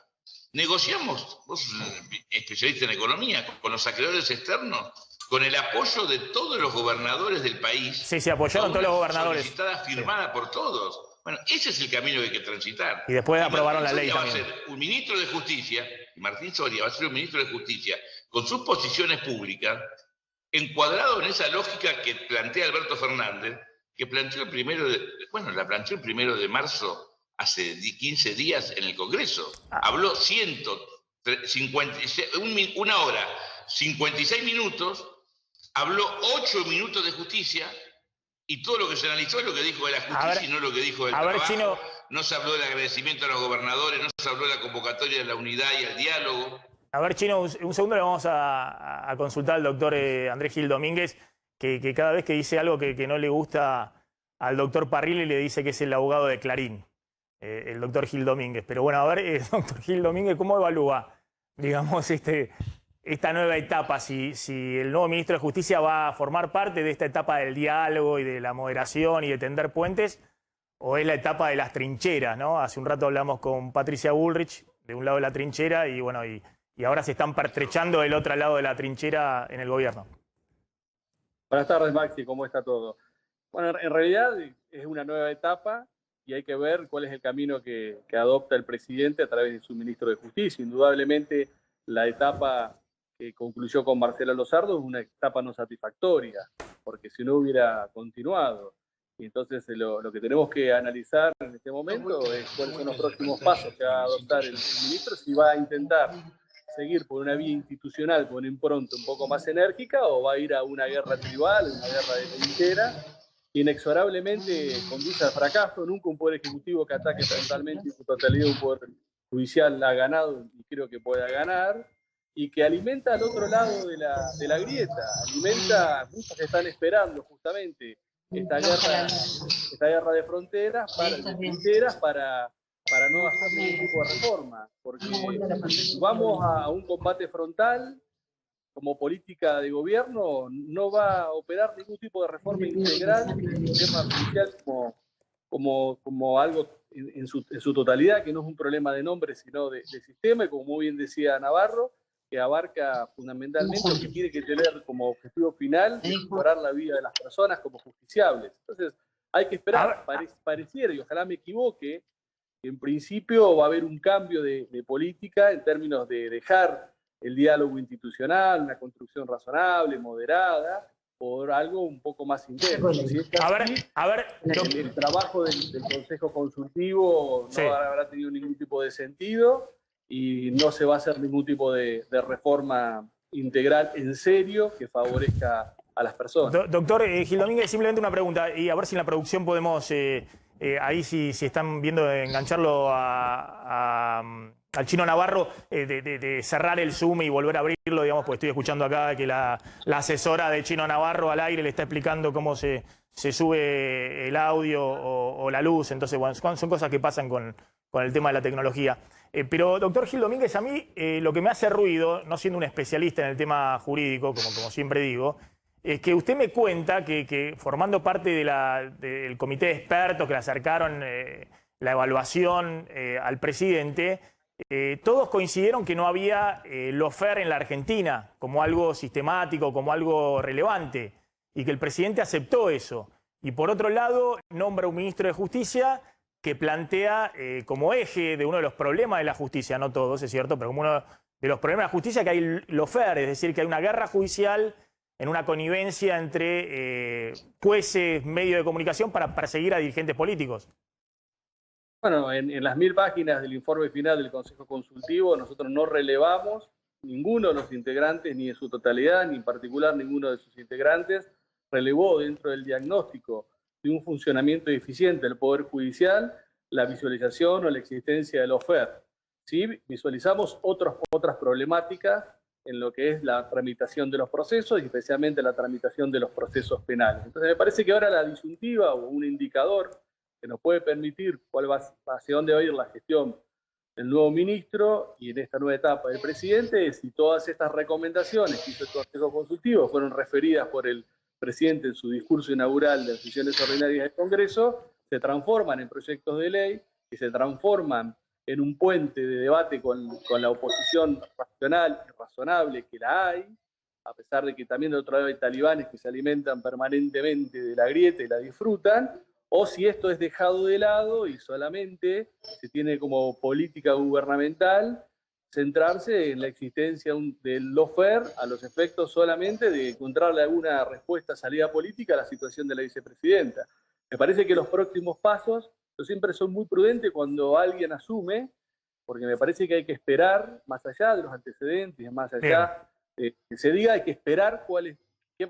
Negociamos, vos sos un especialista en economía, con los acreedores externos, con el apoyo de todos los gobernadores del país. Sí, se apoyaron todos los gobernadores. Solicitada, firmada por todos. Bueno, ese es el camino que hay que transitar. Y después aprobaron la ley también. también. Va a ser un ministro de Justicia, y Martín Soria va a ser un ministro de Justicia, con sus posiciones públicas, encuadrado en esa lógica que plantea Alberto Fernández, que planteó el 1 de marzo, hace 15 días en el Congreso. Habló 1 hora, 56 minutos, habló 8 minutos de justicia. Y todo lo que se analizó es lo que dijo de la justicia y no lo que dijo del trabajo. Chino. No se habló del agradecimiento a los gobernadores, no se habló de la convocatoria de la unidad y el diálogo. A ver, Chino, un segundo le vamos a consultar al doctor Andrés Gil Domínguez, que cada vez que dice algo que no le gusta al doctor Parrilli le dice que es el abogado de Clarín, el doctor Gil Domínguez. Pero bueno, a ver, doctor Gil Domínguez, ¿cómo evalúa, digamos, esta nueva etapa, si el nuevo ministro de Justicia va a formar parte de esta etapa del diálogo y de la moderación y de tender puentes, o es la etapa de las trincheras, ¿no? Hace un rato hablamos con Patricia Bullrich, de un lado de la trinchera, y bueno, y ahora se están pertrechando del otro lado de la trinchera en el gobierno. Buenas tardes, Maxi, ¿cómo está todo? Bueno, en realidad es una nueva etapa y hay que ver cuál es el camino que adopta el presidente a través de su ministro de Justicia. Indudablemente, la etapa que concluyó con Marcela Lozardo es una etapa no satisfactoria, porque si no hubiera continuado. Y entonces lo que tenemos que analizar en este momento es cuáles son los próximos pasos que va a adoptar el ministro, si va a intentar seguir por una vía institucional con una impronta un poco más enérgica o va a ir a una guerra tribal, una guerra de trinchera, que inexorablemente conduce al fracaso. Nunca un poder ejecutivo que ataque totalmente y su totalidad un poder judicial ha ganado y creo que pueda ganar, y que alimenta al otro lado de la grieta, alimenta, muchos que están esperando justamente esta guerra de fronteras, para no hacer ningún tipo de reforma, porque vamos a un combate frontal como política de gobierno no va a operar ningún tipo de reforma integral del sistema judicial como algo en su totalidad, que no es un problema de nombre, sino de sistema, y como muy bien decía Navarro, que abarca fundamentalmente lo que tiene que tener como objetivo final mejorar la vida de las personas como justiciables. Entonces, hay que esperar, pareciera, y ojalá me equivoque, que en principio va a haber un cambio de política en términos de dejar el diálogo institucional, una construcción razonable, moderada, por algo un poco más intenso. Si es así, el trabajo del Consejo Consultivo no habrá tenido ningún tipo de sentido y no se va a hacer ningún tipo de reforma integral en serio que favorezca a las personas. Doctor Gil Domínguez, simplemente una pregunta, y a ver si en la producción podemos, ahí si están viendo engancharlo al Chino Navarro, de cerrar el Zoom y volver a abrirlo, digamos, pues estoy escuchando acá que la asesora de Chino Navarro al aire le está explicando cómo se sube el audio o la luz. Entonces, bueno, son cosas que pasan con el tema de la tecnología. Pero, doctor Gil Domínguez, a mí lo que me hace ruido, no siendo un especialista en el tema jurídico, como siempre digo, es que usted me cuenta que formando parte del comité de expertos que le acercaron la evaluación al presidente, todos coincidieron que no había lawfare en la Argentina como algo sistemático, como algo relevante, y que el presidente aceptó eso. Y por otro lado, nombra un ministro de Justicia que plantea como eje de uno de los problemas de la justicia, no todos, es cierto, pero como uno de los problemas de la justicia, que hay lawfare, es decir, que hay una guerra judicial en una connivencia entre jueces, medios de comunicación para perseguir a dirigentes políticos. Bueno, en las 1000 páginas del informe final del Consejo Consultivo nosotros no relevamos ninguno de los integrantes, ni en su totalidad, ni en particular ninguno de sus integrantes, relevó dentro del diagnóstico de un funcionamiento eficiente del Poder Judicial la visualización o la existencia del lawfare. Sí, visualizamos otras problemáticas en lo que es la tramitación de los procesos y especialmente la tramitación de los procesos penales. Entonces me parece que ahora la disyuntiva o un indicador que nos puede permitir hacia dónde va a ir la gestión del nuevo ministro y en esta nueva etapa del presidente es si todas estas recomendaciones que hizo el Consejo Consultivo fueron referidas por el presidente en su discurso inaugural de las sesiones ordinarias del Congreso, se transforman en proyectos de ley y se transforman en un puente de debate con la oposición racional y razonable que la hay, a pesar de que también de otro lado hay talibanes que se alimentan permanentemente de la grieta y la disfrutan, o si esto es dejado de lado y solamente se tiene como política gubernamental centrarse en la existencia del lawfare a los efectos solamente de encontrarle alguna respuesta, salida política a la situación de la vicepresidenta. Me parece que los próximos pasos, yo siempre soy muy prudente cuando alguien asume, porque me parece que hay que esperar, más allá de los antecedentes, más allá que se diga, hay que esperar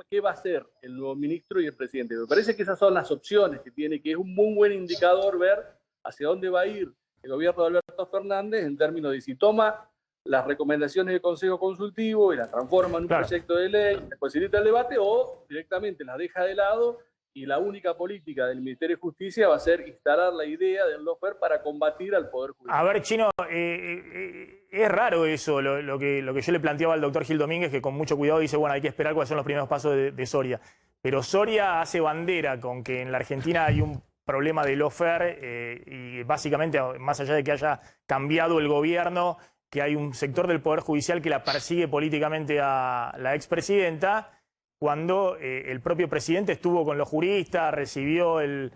qué va a hacer el nuevo ministro y el presidente. Me parece que esas son las opciones que tiene, que es un muy buen indicador ver hacia dónde va a ir el gobierno de Alberto Fernández en términos de si toma las recomendaciones del Consejo Consultivo y las transforma en un proyecto de ley, facilita el debate o directamente las deja de lado y la única política del Ministerio de Justicia va a ser instalar la idea del lawfare para combatir al Poder Judicial. A ver, Chino, es raro eso, lo que yo le planteaba al doctor Gil Domínguez, que con mucho cuidado dice, bueno, hay que esperar cuáles son los primeros pasos de Soria. Pero Soria hace bandera con que en la Argentina hay un problema de lawfare y básicamente, más allá de que haya cambiado el gobierno, que hay un sector del Poder Judicial que la persigue políticamente a la expresidenta, cuando el propio presidente estuvo con los juristas, recibió el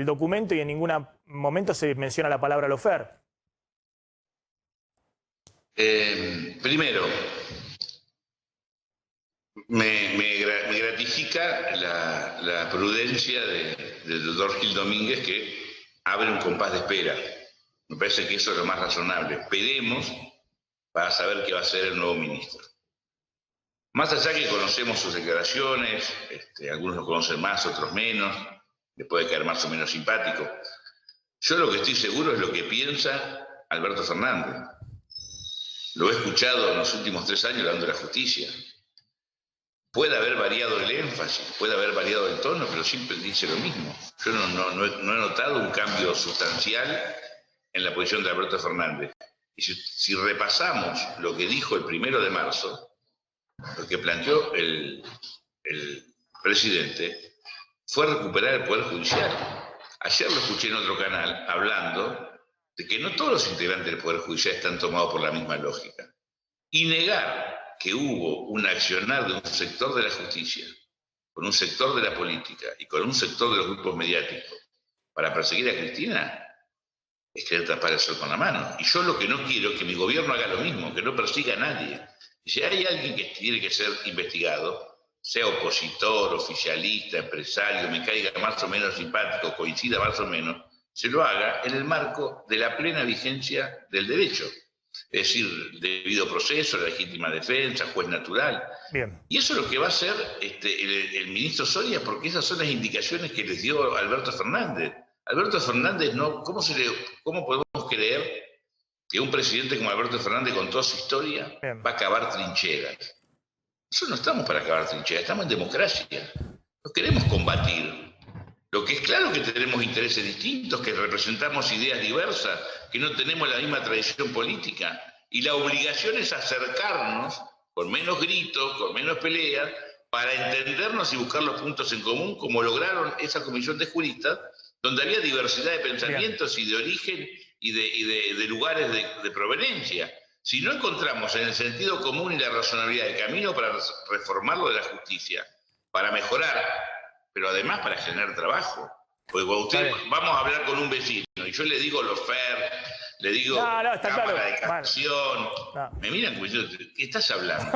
documento y en ningún momento se menciona la palabra lawfare. Primero, me gratifica la prudencia del doctor Gil Domínguez, que abre un compás de espera. Me parece que eso es lo más razonable. Esperemos para saber qué va a hacer el nuevo ministro. Más allá que conocemos sus declaraciones, algunos lo conocen más, otros menos, les puede caer más o menos simpático. Yo lo que estoy seguro es lo que piensa Alberto Fernández. Lo he escuchado en los últimos 3 años hablando de la justicia. Puede haber variado el énfasis, puede haber variado el tono, pero siempre dice lo mismo. Yo no he notado un cambio sustancial en la posición de Alberto Fernández. Y si repasamos lo que dijo el 1 de marzo, Lo que planteó el presidente fue recuperar el Poder Judicial. Ayer lo escuché en otro canal hablando de que no todos los integrantes del Poder Judicial están tomados por la misma lógica. Y negar que hubo un accionar de un sector de la justicia, con un sector de la política y con un sector de los grupos mediáticos para perseguir a Cristina, es querer tapar el sol con la mano. Y yo lo que no quiero es que mi gobierno haga lo mismo, que no persiga a nadie. Y si hay alguien que tiene que ser investigado, sea opositor, oficialista, empresario, me caiga más o menos simpático, coincida más o menos, se lo haga en el marco de la plena vigencia del derecho. Es decir, debido proceso, legítima defensa, juez natural. Bien. Y eso es lo que va a hacer el ministro Soria, porque esas son las indicaciones que les dio Alberto Fernández. Alberto Fernández, no, ¿cómo podemos creer que un presidente como Alberto Fernández, con toda su historia, va a acabar trincheras? Nosotros no estamos para acabar trincheras, estamos en democracia. No queremos combatir. Lo que es claro que tenemos intereses distintos, que representamos ideas diversas, que no tenemos la misma tradición política. Y la obligación es acercarnos con menos gritos, con menos peleas, para entendernos y buscar los puntos en común, como lograron esa comisión de juristas, donde había diversidad de pensamientos y de origen y de lugares de proveniencia. Si no encontramos en el sentido común y la razonabilidad el camino para reformar lo de la justicia, para mejorar, pero además para generar trabajo. Porque cuando usted, vamos a hablar con un vecino, y yo le digo los FER, le digo está cámara claro. de casación, me miran como diciendo, ¿qué estás hablando?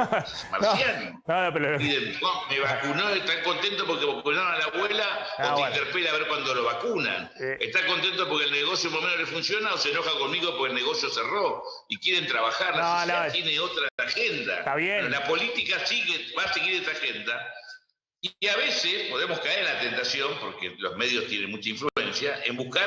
¿Marciano? Pero... Piden, me vacunó, están contentos porque vacunaron a la abuela, o te interpela a ver cuándo lo vacunan. Está contento porque el negocio más o menos le funciona, o se enoja conmigo porque el negocio cerró y quieren trabajar. La sociedad tiene otra agenda. Está bien. Pero la política va a seguir esta agenda. Y a veces podemos caer en la tentación, porque los medios tienen mucha influencia, en buscar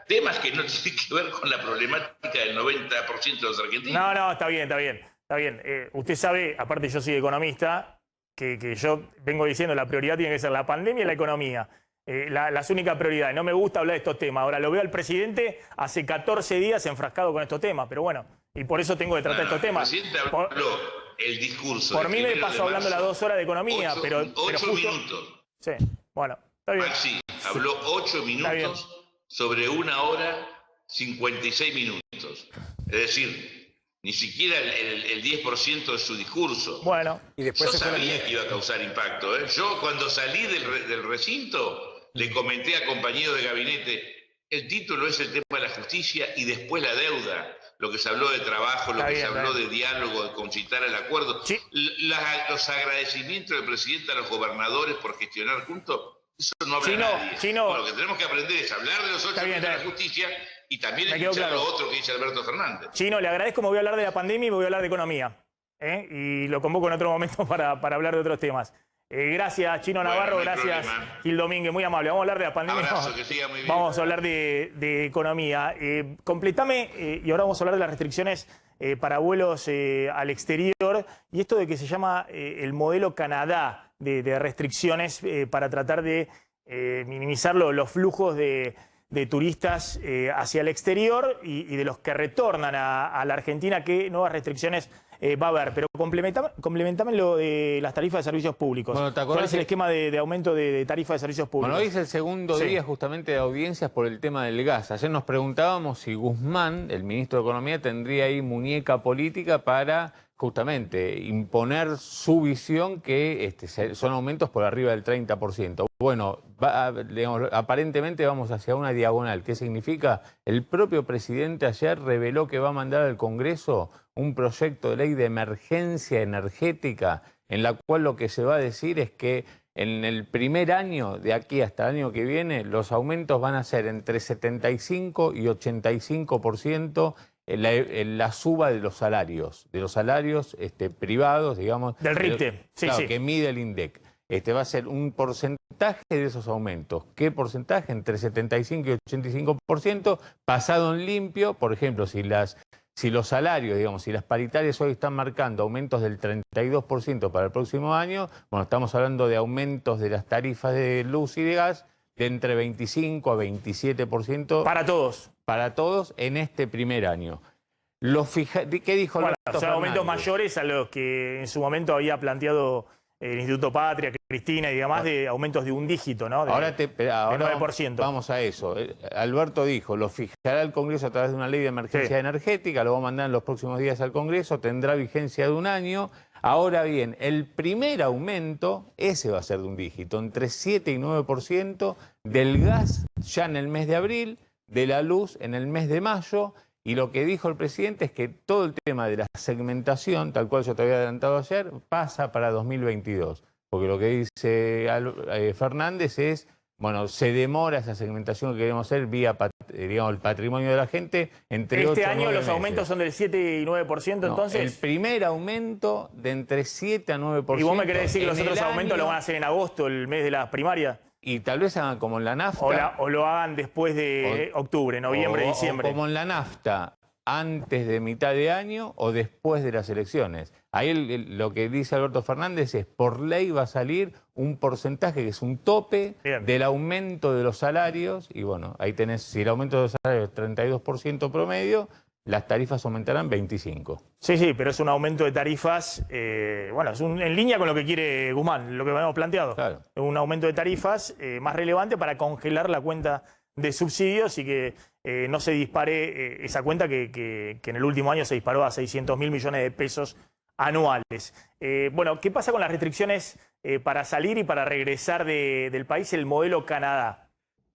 temas que no tienen que ver con la problemática del 90% de los argentinos. No, está bien. Usted sabe, aparte yo soy economista, que yo vengo diciendo la prioridad tiene que ser la pandemia y la economía. Las únicas prioridades. No me gusta hablar de estos temas. Ahora lo veo al presidente hace 14 días enfrascado con estos temas, pero bueno, y por eso tengo que tratar estos temas. El presidente habló el discurso. Por mí me paso hablando las 2 horas de economía, pero 8 justo... minutos. Sí, bueno, está bien. Maxi habló 8 minutos sobre 1 hora 56 minutos. Es decir, ni siquiera el 10% de su discurso. Bueno, y después yo sabía que iba a causar impacto. Yo cuando salí del recinto le comenté a compañeros de gabinete, el título es el tema de la justicia y después la deuda. Lo que se habló de trabajo, lo que se habló de diálogo, de concitar el acuerdo. Sí. Los agradecimientos del presidente a los gobernadores por gestionar juntos, eso no habla nadie. Bueno, lo que tenemos que aprender es hablar de los 8 minutos de la justicia y también escuchar lo otro que dice Alberto Fernández. Chino, le agradezco, me voy a hablar de la pandemia y me voy a hablar de economía. Y lo convoco en otro momento para hablar de otros temas. Gracias, Chino Navarro, gracias, Gil Domínguez, muy amable. Vamos a hablar de la pandemia. Abrazo, que siga muy bien. Vamos a hablar de economía. Completame, y ahora vamos a hablar de las restricciones para vuelos al exterior, y esto de que se llama el modelo Canadá de restricciones para tratar de minimizar los flujos de turistas hacia el exterior y de los que retornan a la Argentina. ¿Qué nuevas restricciones va a haber? Pero complementame lo de las tarifas de servicios públicos. Bueno, ¿cuál es el esquema de aumento de tarifas de servicios públicos? Bueno, hoy es el segundo día justamente de audiencias por el tema del gas. Ayer nos preguntábamos si Guzmán, el ministro de Economía, tendría ahí muñeca política para justamente imponer su visión, que son aumentos por arriba del 30%. Bueno, digamos, aparentemente vamos hacia una diagonal. ¿Qué significa? El propio presidente ayer reveló que va a mandar al Congreso un proyecto de ley de emergencia energética, en la cual lo que se va a decir es que en el primer año, de aquí hasta el año que viene, los aumentos van a ser entre 75 y 85% la suba de los salarios privados, digamos. Del RIPTE, claro, que mide el INDEC. Va a ser un porcentaje de esos aumentos. ¿Qué porcentaje? Entre 75 y 85%, pasado en limpio. Por ejemplo, si los salarios, digamos, si las paritarias hoy están marcando aumentos del 32% para el próximo año, bueno, estamos hablando de aumentos de las tarifas de luz y de gas de entre 25 a 27%. Para todos. Para todos en este primer año. ¿Qué dijo Bueno, Alberto o sea, aumentos Fernández? mayores a los que en su momento había planteado el Instituto Patria, Cristina y demás, de aumentos de un dígito, ¿no? Ahora de 9%. vamos a eso. Alberto dijo, lo fijará el Congreso a través de una ley de emergencia energética, lo va a mandar en los próximos días al Congreso, tendrá vigencia de 1 año. Ahora bien, el primer aumento, ese va a ser de un dígito, entre 7 y 9% del gas ya en el mes de abril, de la luz en el mes de mayo. Y lo que dijo el presidente es que todo el tema de la segmentación, tal cual yo te había adelantado ayer, pasa para 2022. Porque lo que dice Fernández es, bueno, se demora esa segmentación que queremos hacer vía, digamos, el patrimonio de la gente entre 8 Este y 9 año los meses. aumentos son del 7 y 9%, No, entonces. el primer aumento de entre 7 a 9%. ¿Y vos me querés decir que los en otros el aumentos año, lo van a hacer en agosto, el mes de las primarias? Y tal vez hagan como en la nafta. O lo hagan después de octubre, noviembre, o diciembre. como en la nafta, antes de mitad de año o después de las elecciones. Ahí lo que dice Alberto Fernández es, por ley va a salir un porcentaje que es un tope del aumento de los salarios. Y bueno, ahí tenés, si el aumento de los salarios es 32% promedio, las tarifas aumentarán 25%. Sí, sí, pero es un aumento de tarifas, bueno, es en línea con lo que quiere Guzmán, lo que habíamos planteado. Claro. Un aumento de tarifas más relevante para congelar la cuenta de subsidios y que no se dispare esa cuenta que en el último año se disparó a 600.000 millones de pesos anuales. Bueno, ¿qué pasa con las restricciones para salir y para regresar del país, el modelo Canadá?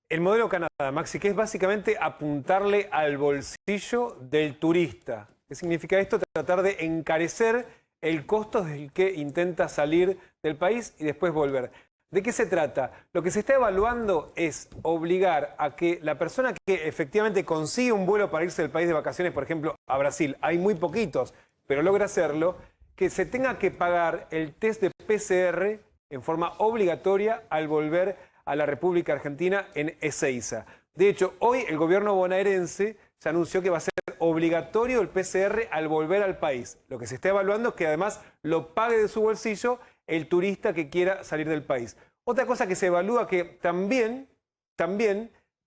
El modelo Canadá, Maxi, que es básicamente apuntarle al bolsillo del turista. ¿Qué significa esto? Tratar de encarecer el costo del que intenta salir del país y después volver. ¿De qué se trata? Lo que se está evaluando es obligar a que la persona que efectivamente consigue un vuelo para irse del país de vacaciones, por ejemplo, a Brasil, hay muy poquitos, pero logra hacerlo, que se tenga que pagar el test de PCR en forma obligatoria al volver a la República Argentina en Ezeiza. De hecho, hoy el gobierno bonaerense se anunció que va a ser obligatorio el PCR al volver al país. Lo que se está evaluando es que además lo pague de su bolsillo el turista que quiera salir del país. Otra cosa que se evalúa que también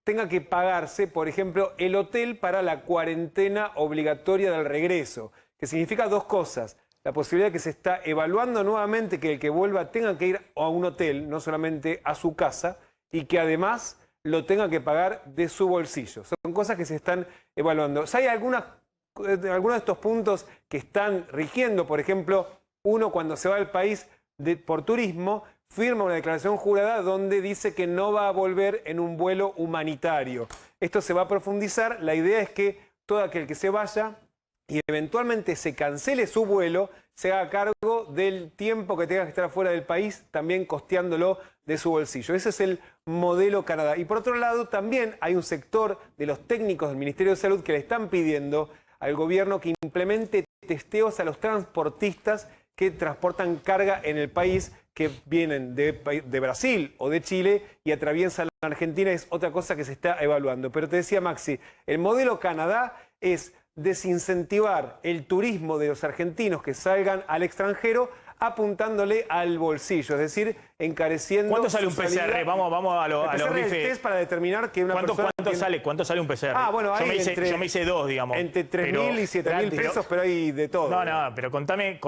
tenga que pagarse, por ejemplo, el hotel para la cuarentena obligatoria del regreso, que significa dos cosas. La posibilidad que se está evaluando nuevamente que el que vuelva tenga que ir a un hotel, no solamente a su casa, y que además lo tenga que pagar de su bolsillo. Son cosas que se están evaluando. Hay algunos de estos puntos que están rigiendo, por ejemplo, uno cuando se va al país por turismo, firma una declaración jurada donde dice que no va a volver en un vuelo humanitario. Esto se va a profundizar. La idea es que todo aquel que se vaya y eventualmente se cancele su vuelo, se haga cargo del tiempo que tenga que estar fuera del país, también costeándolo de su bolsillo. Ese es el modelo Canadá. Y por otro lado, también hay un sector de los técnicos del Ministerio de Salud que le están pidiendo al gobierno que implemente testeos a los transportistas que transportan carga en el país, que vienen de Brasil o de Chile y atraviesan la Argentina. Es otra cosa que se está evaluando. Pero te decía, Maxi, el modelo Canadá es desincentivar el turismo de los argentinos que salgan al extranjero apuntándole al bolsillo, es decir, encareciendo... ¿Cuánto sale un PCR? Vamos a los rifes. El test para determinar que una persona... ¿Cuánto sale un PCR? Ah, bueno, yo me hice dos, digamos. Entre 3.000 y 7.000 pesos, pero hay de todo. No, pero contame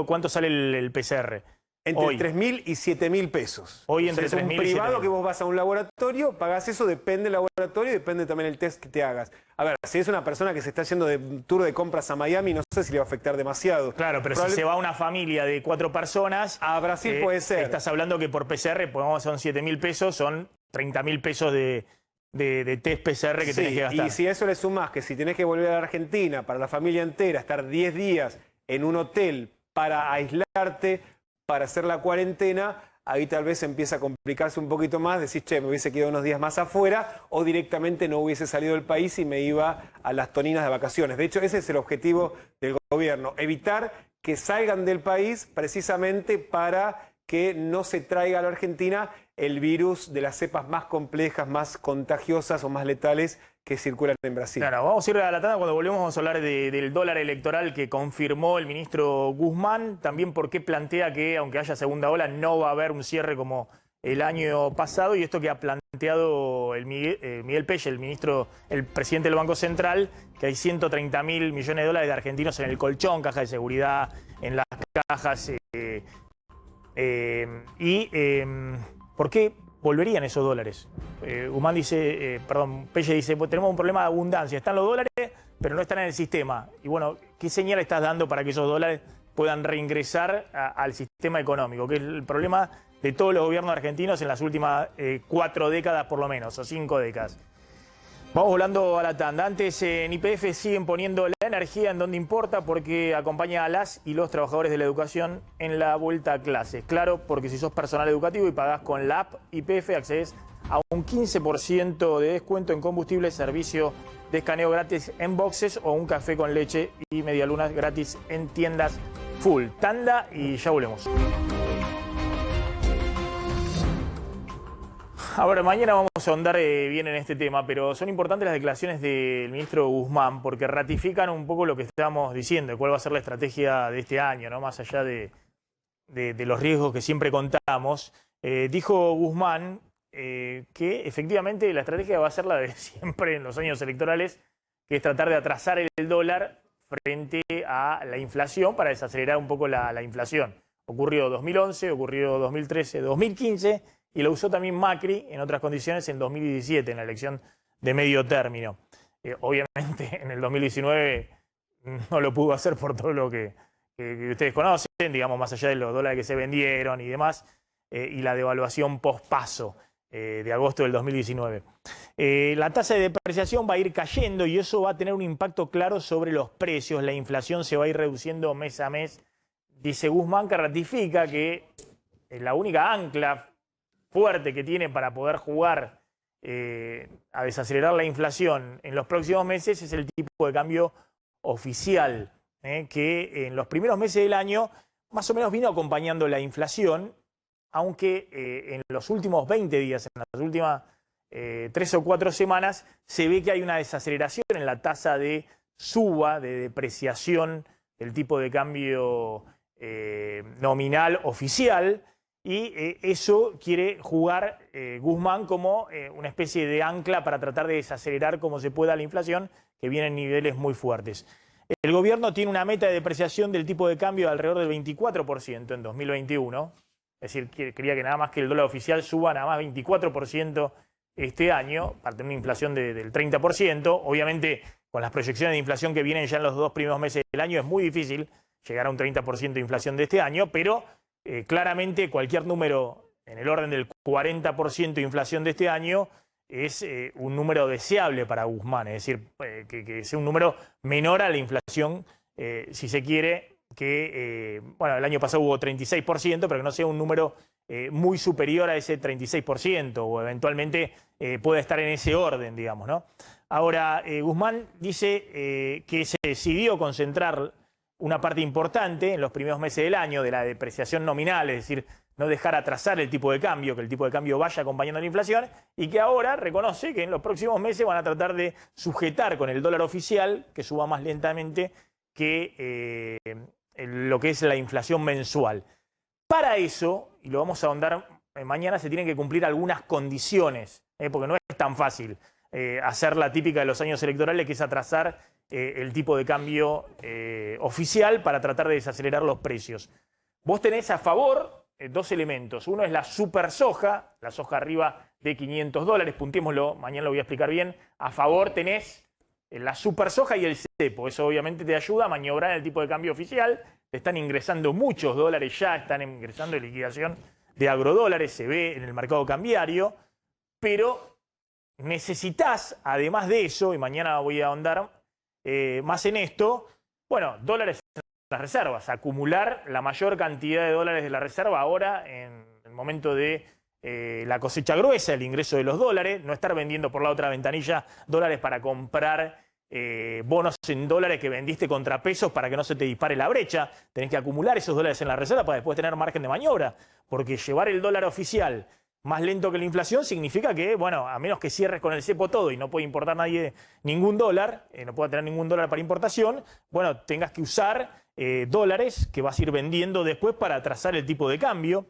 cuánto sale el PCR. Entre 3.000 y 7.000 pesos. Hoy entre 3.000 y 7.000. Es un privado que vos vas a un laboratorio, pagás eso, depende del laboratorio y depende también el test que te hagas. A ver, si es una persona que se está yendo de tour de compras a Miami, no sé si le va a afectar demasiado. Claro, pero si se va una familia de 4 personas... A Brasil puede ser. Estás hablando que por PCR, pues son 7.000 pesos, son 30.000 pesos de test PCR que tenés que gastar. Y si a eso le sumás que si tenés que volver a la Argentina para la familia entera, estar 10 días en un hotel para aislarte, para hacer la cuarentena, ahí tal vez empieza a complicarse un poquito más, decís, che, me hubiese quedado unos días más afuera, o directamente no hubiese salido del país y me iba a las toninas de vacaciones. De hecho, ese es el objetivo del gobierno, evitar que salgan del país precisamente para que no se traiga a la Argentina el virus de las cepas más complejas, más contagiosas o más letales que circulan en Brasil. Claro, vamos a ir a la tanda. Cuando volvemos vamos a hablar del dólar electoral que confirmó el ministro Guzmán. También por qué plantea que, aunque haya segunda ola, no va a haber un cierre como el año pasado, y esto que ha planteado Miguel Pelle, el presidente del Banco Central, que hay 130.000 millones de dólares de argentinos en el colchón, caja de seguridad, en las cajas. ¿Por qué volverían esos dólares? Guzmán dice, Pelle dice, pues tenemos un problema de abundancia, están los dólares, pero no están en el sistema. Y bueno, ¿qué señal estás dando para que esos dólares puedan reingresar al sistema económico? Que es el problema de todos los gobiernos argentinos en las últimas 4 décadas por lo menos, o 5 décadas. Vamos volando a la tanda. Antes, en YPF siguen poniendo la energía en donde importa, porque acompaña a las y los trabajadores de la educación en la vuelta a clases. Claro, porque si sos personal educativo y pagás con la app YPF, accedes a un 15% de descuento en combustible, servicio de escaneo gratis en boxes o un café con leche y medialunas gratis en tiendas full. Tanda y ya volvemos. Ahora, mañana vamos a ahondar bien en este tema, pero son importantes las declaraciones del ministro Guzmán porque ratifican un poco lo que estamos diciendo, de cuál va a ser la estrategia de este año, ¿no? Más allá de los riesgos que siempre contamos. Dijo Guzmán que efectivamente la estrategia va a ser la de siempre en los años electorales, que es tratar de atrasar el dólar frente a la inflación para desacelerar un poco la inflación. Ocurrió 2011, ocurrió 2013, 2015... y lo usó también Macri en otras condiciones en 2017, en la elección de medio término. Obviamente en el 2019 no lo pudo hacer por todo lo que ustedes conocen, digamos, más allá de los dólares que se vendieron y demás, y la devaluación post-paso de agosto del 2019. La tasa de depreciación va a ir cayendo y eso va a tener un impacto claro sobre los precios. La inflación se va a ir reduciendo mes a mes. Dice Guzmán, que ratifica que la única ancla fuerte que tiene para poder jugar a desacelerar la inflación en los próximos meses es el tipo de cambio oficial, que en los primeros meses del año más o menos vino acompañando la inflación, aunque en los últimos 20 días, en las últimas 3 o 4 semanas, se ve que hay una desaceleración en la tasa de suba, de depreciación del tipo de cambio nominal oficial. Y eso quiere jugar Guzmán como una especie de ancla para tratar de desacelerar como se pueda la inflación, que viene en niveles muy fuertes. El gobierno tiene una meta de depreciación del tipo de cambio de alrededor del 24% en 2021. Es decir, quería que nada más que el dólar oficial suba nada más 24% este año, para tener una inflación del 30%. Obviamente, con las proyecciones de inflación que vienen ya en los 2 primeros meses del año, es muy difícil llegar a un 30% de inflación de este año, pero claramente cualquier número en el orden del 40% de inflación de este año es un número deseable para Guzmán, es decir, que sea un número menor a la inflación, si se quiere, que, bueno, el año pasado hubo 36%, pero que no sea un número muy superior a ese 36%, o eventualmente pueda estar en ese orden, digamos, ¿no? Ahora, Guzmán dice que se decidió concentrar una parte importante en los primeros meses del año de la depreciación nominal, es decir, no dejar atrasar el tipo de cambio, que el tipo de cambio vaya acompañando la inflación, y que ahora reconoce que en los próximos meses van a tratar de sujetar con el dólar oficial, que suba más lentamente que lo que es la inflación mensual. Para eso, y lo vamos a ahondar mañana, se tienen que cumplir algunas condiciones, porque no es tan fácil hacer la típica de los años electorales, que es atrasar el tipo de cambio oficial para tratar de desacelerar los precios. Vos tenés a favor 2 elementos. Uno es la super soja, la soja arriba de $500, puntémoslo, mañana lo voy a explicar bien. A favor tenés la super soja y el cepo. Eso obviamente te ayuda a maniobrar el tipo de cambio oficial. Te están ingresando muchos dólares ya, están ingresando en liquidación de agrodólares, se ve en el mercado cambiario, pero necesitas, además de eso, y mañana voy a ahondar más en esto, bueno, dólares en las reservas, acumular la mayor cantidad de dólares de la reserva ahora en el momento de la cosecha gruesa, el ingreso de los dólares, no estar vendiendo por la otra ventanilla dólares para comprar bonos en dólares que vendiste contra pesos para que no se te dispare la brecha. Tenés que acumular esos dólares en la reserva para después tener margen de maniobra, porque llevar el dólar oficial más lento que la inflación significa que, bueno, a menos que cierres con el cepo todo y no puede importar nadie ningún dólar, no pueda tener ningún dólar para importación, bueno, tengas que usar dólares que vas a ir vendiendo después para atrasar el tipo de cambio.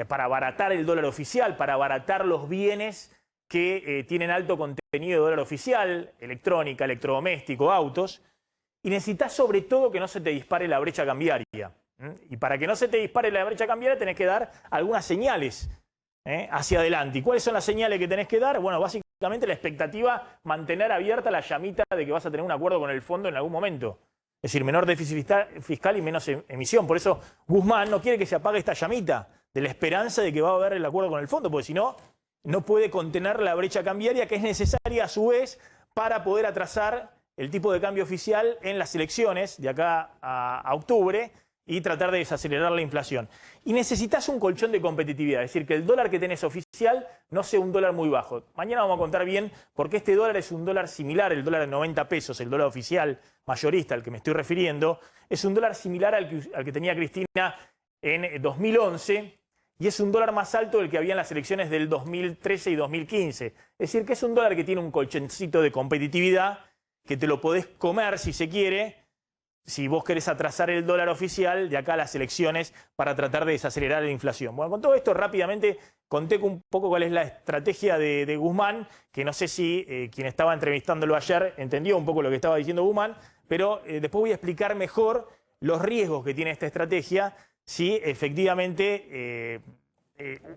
para abaratar el dólar oficial, para abaratar los bienes que tienen alto contenido de dólar oficial, electrónica, electrodoméstico, autos. Y necesitas sobre todo que no se te dispare la brecha cambiaria. Y para que no se te dispare la brecha cambiaria tenés que dar algunas señales hacia adelante. ¿Y cuáles son las señales que tenés que dar? Bueno, básicamente la expectativa, mantener abierta la llamita de que vas a tener un acuerdo con el fondo en algún momento. Es decir, menor déficit fiscal y menos emisión. Por eso Guzmán no quiere que se apague esta llamita de la esperanza de que va a haber el acuerdo con el fondo, porque si no, no puede contener la brecha cambiaria que es necesaria a su vez para poder atrasar el tipo de cambio oficial en las elecciones de acá a octubre y tratar de desacelerar la inflación. Y necesitas un colchón de competitividad, es decir, que el dólar que tenés oficial no sea un dólar muy bajo. Mañana vamos a contar bien por qué este dólar es un dólar similar, el dólar de 90 pesos, el dólar oficial mayorista al que me estoy refiriendo, es un dólar similar al que tenía Cristina en 2011 y es un dólar más alto del que había en las elecciones del 2013 y 2015. Es decir, que es un dólar que tiene un colchoncito de competitividad que te lo podés comer si se quiere, si vos querés atrasar el dólar oficial de acá a las elecciones para tratar de desacelerar la inflación. Bueno, con todo esto rápidamente conté un poco cuál es la estrategia de Guzmán, que no sé si quien estaba entrevistándolo ayer entendió un poco lo que estaba diciendo Guzmán, pero después voy a explicar mejor los riesgos que tiene esta estrategia si efectivamente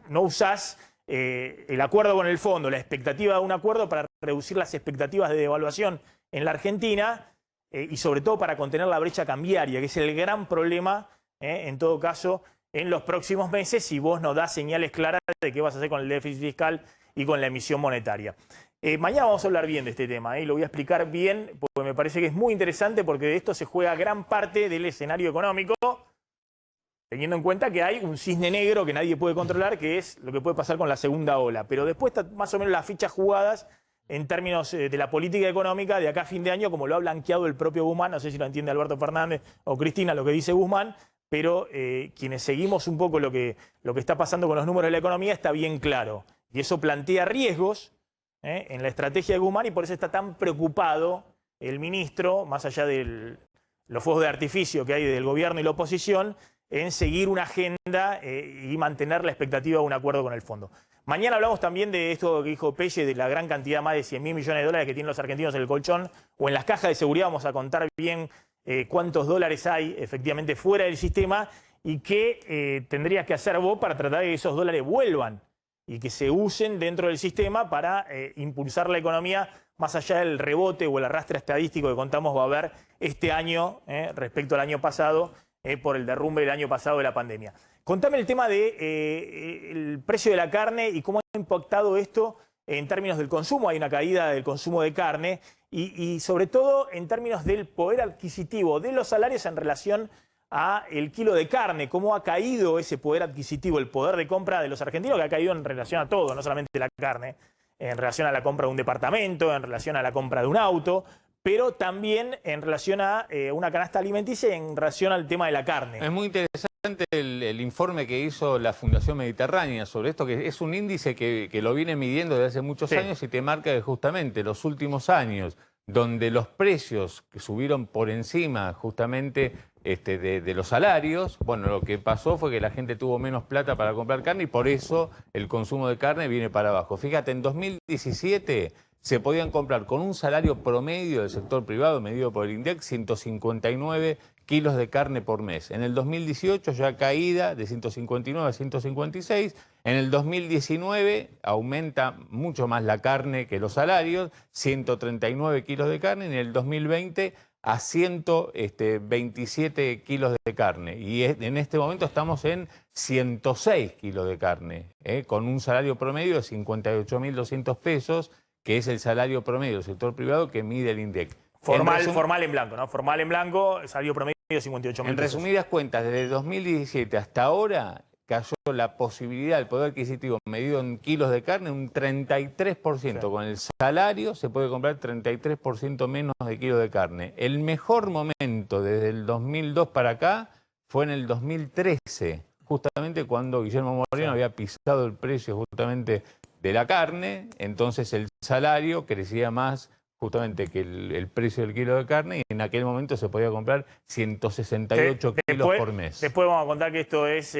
no usás el acuerdo con el fondo, la expectativa de un acuerdo para reducir las expectativas de devaluación en la Argentina, y sobre todo para contener la brecha cambiaria, que es el gran problema, en todo caso, en los próximos meses, si vos no das señales claras de qué vas a hacer con el déficit fiscal y con la emisión monetaria. Mañana vamos a hablar bien de este tema, y lo voy a explicar bien, porque me parece que es muy interesante, porque de esto se juega gran parte del escenario económico, teniendo en cuenta que hay un cisne negro que nadie puede controlar, que es lo que puede pasar con la segunda ola. Pero después están más o menos las fichas jugadas en términos de la política económica de acá a fin de año, como lo ha blanqueado el propio Guzmán. No sé si lo entiende Alberto Fernández o Cristina lo que dice Guzmán, pero quienes seguimos un poco lo que está pasando con los números de la economía está bien claro. Y eso plantea riesgos en la estrategia de Guzmán, y por eso está tan preocupado el ministro, más allá de los fuegos de artificio que hay del gobierno y la oposición, en seguir una agenda y mantener la expectativa de un acuerdo con el fondo. Mañana hablamos también de esto que dijo Pelle, de la gran cantidad, más de 100.000 millones de dólares que tienen los argentinos en el colchón o en las cajas de seguridad. Vamos a contar bien cuántos dólares hay efectivamente fuera del sistema y qué tendrías que hacer vos para tratar de que esos dólares vuelvan y que se usen dentro del sistema para impulsar la economía más allá del rebote o el arrastre estadístico que contamos va a haber este año respecto al año pasado por el derrumbe del año pasado de la pandemia. Contame el tema del precio de la carne y cómo ha impactado esto en términos del consumo. Hay una caída del consumo de carne y sobre todo en términos del poder adquisitivo de los salarios en relación al kilo de carne. Cómo ha caído ese poder adquisitivo, el poder de compra de los argentinos, que ha caído en relación a todo, no solamente la carne, en relación a la compra de un departamento, en relación a la compra de un auto, pero también en relación a una canasta alimenticia y en relación al tema de la carne. Es muy interesante el informe que hizo la Fundación Mediterránea sobre esto, que es un índice que lo viene midiendo desde hace muchos años y te marca que justamente los últimos años, donde los precios que subieron por encima justamente de los salarios, bueno, lo que pasó fue que la gente tuvo menos plata para comprar carne y por eso el consumo de carne viene para abajo. Fíjate, en 2017... se podían comprar con un salario promedio del sector privado, medido por el INDEC, 159 kilos de carne por mes. En el 2018 ya caída de 159 a 156. En el 2019 aumenta mucho más la carne que los salarios, 139 kilos de carne. En el 2020 a 127 kilos de carne. Y en este momento estamos en 106 kilos de carne, con un salario promedio de 58.200 pesos, que es el salario promedio del sector privado que mide el INDEC. Formal en blanco, ¿no? Formal en blanco, salario promedio de 58.000 pesos. En resumidas cuentas, desde 2017 hasta ahora cayó la posibilidad del poder adquisitivo medido en kilos de carne un 33%. Sí. Con el salario se puede comprar 33% menos de kilos de carne. El mejor momento desde el 2002 para acá fue en el 2013, justamente cuando Guillermo Moreno había pisado el precio justamente de la carne, entonces el salario crecía más justamente que el precio del kilo de carne, y en aquel momento se podía comprar 168 kilos por mes. Después vamos a contar que esto es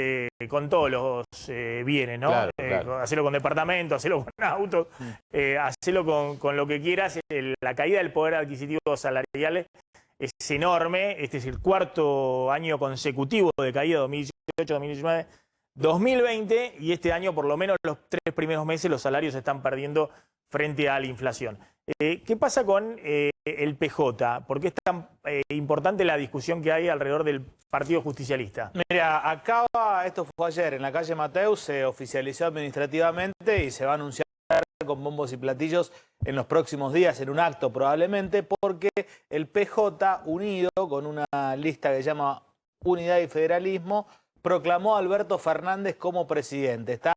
con todos los bienes, ¿no? Claro, claro. Hacerlo con departamento, hacerlo con auto, hacerlo con lo que quieras. La caída del poder adquisitivo salarial es enorme. Este es el cuarto año consecutivo de caída, 2018, 2019, 2020, y este año por lo menos los 3 primeros meses los salarios se están perdiendo frente a la inflación. ¿Qué pasa con el PJ? ¿Por qué es tan importante la discusión que hay alrededor del Partido Justicialista? Mira, esto fue ayer, en la calle Mateus se oficializó administrativamente y se va a anunciar con bombos y platillos en los próximos días, en un acto probablemente, porque el PJ, unido con una lista que se llama Unidad y Federalismo, proclamó a Alberto Fernández como presidente. Está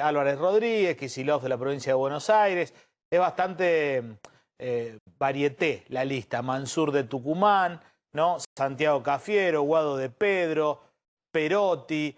Álvarez Rodríguez, Kicillof de la provincia de Buenos Aires. Es bastante varieté la lista. Mansur de Tucumán, ¿no? Santiago Cafiero, Guado de Pedro, Perotti.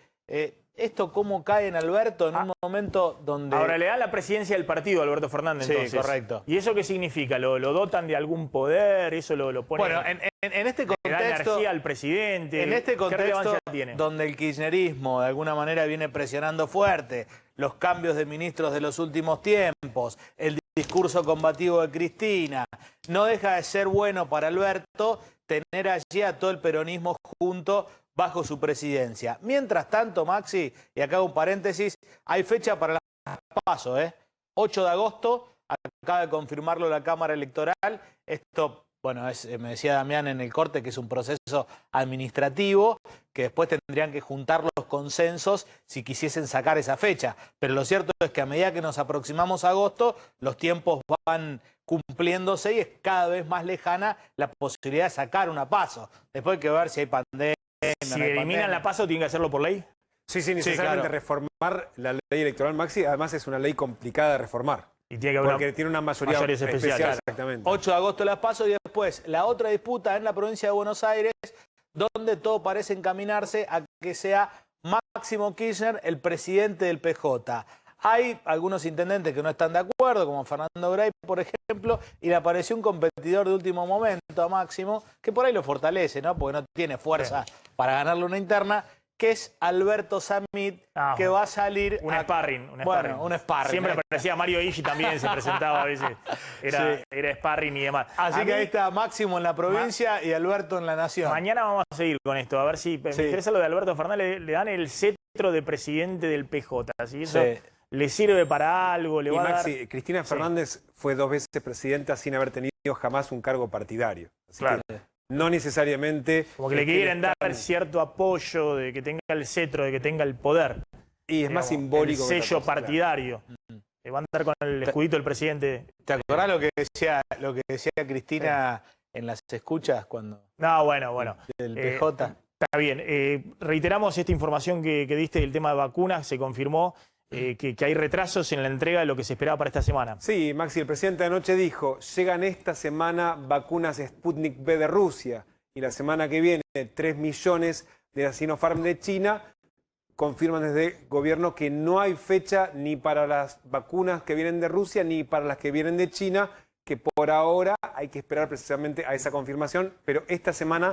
¿Esto cómo cae en Alberto en un momento donde... Ahora le da la presidencia del partido a Alberto Fernández, entonces. Sí, correcto. ¿Y eso qué significa? ¿Lo dotan de algún poder? ¿Eso lo pone... Bueno, en este contexto... ¿Le da energía al presidente? En este ¿Qué relevancia contexto tiene? donde el kirchnerismo de alguna manera viene presionando fuerte, los cambios de ministros de los últimos tiempos, el discurso combativo de Cristina, no deja de ser bueno para Alberto tener allí a todo el peronismo junto bajo su presidencia. Mientras tanto, Maxi, y acá hago un paréntesis, hay fecha para las PASO, 8 de agosto, acaba de confirmarlo la Cámara Electoral. Esto, bueno, me decía Damián en el corte que es un proceso administrativo, que después tendrían que juntar los consensos si quisiesen sacar esa fecha. Pero lo cierto es que a medida que nos aproximamos a agosto, los tiempos van cumpliéndose y es cada vez más lejana la posibilidad de sacar una PASO. Después hay que ver si hay pandemia. Si eliminan la PASO, ¿tienen que hacerlo por ley? Sí, necesariamente claro. reformar la ley electoral, Maxi. Además es una ley complicada de reformar. Y tiene que haber porque tiene una mayoría especial. Exactamente. 8 de agosto las PASO y después la otra disputa en la provincia de Buenos Aires, donde todo parece encaminarse a que sea Máximo Kirchner el presidente del PJ. Hay algunos intendentes que no están de acuerdo, como Fernando Gray, por ejemplo, y le apareció un competidor de último momento a Máximo, que por ahí lo fortalece, ¿no? Porque no tiene fuerza para ganarle una interna, que es Alberto Samit, que va a salir... Un sparring. Un sparring. Siempre aparecía Mario Ishi también, se presentaba a veces. Era sparring y demás. Así que ahí está Máximo en la provincia y Alberto en la nación. Mañana vamos a seguir con esto, a ver si me interesa lo de Alberto Fernández. Le dan el cetro de presidente del PJ, ¿sí? Eso le sirve para algo, le va a dar... Cristina Fernández fue 2 veces presidenta sin haber tenido jamás un cargo partidario. Así que no necesariamente... Como que le quieren dar cierto apoyo de que tenga el cetro, de que tenga el poder. Y es más simbólico. El sello partidario. Le van a dar con el escudito del presidente. ¿Te acordás lo que decía Cristina en las escuchas cuando... No, bueno. Del PJ. Está bien. Reiteramos esta información que diste del tema de vacunas. Se confirmó que hay retrasos en la entrega de lo que se esperaba para esta semana. Sí, Maxi, el presidente anoche dijo, llegan esta semana vacunas Sputnik V de Rusia y la semana que viene 3 millones de la Sinopharm de China. Confirman desde el gobierno que no hay fecha ni para las vacunas que vienen de Rusia ni para las que vienen de China, que por ahora hay que esperar precisamente a esa confirmación, pero esta semana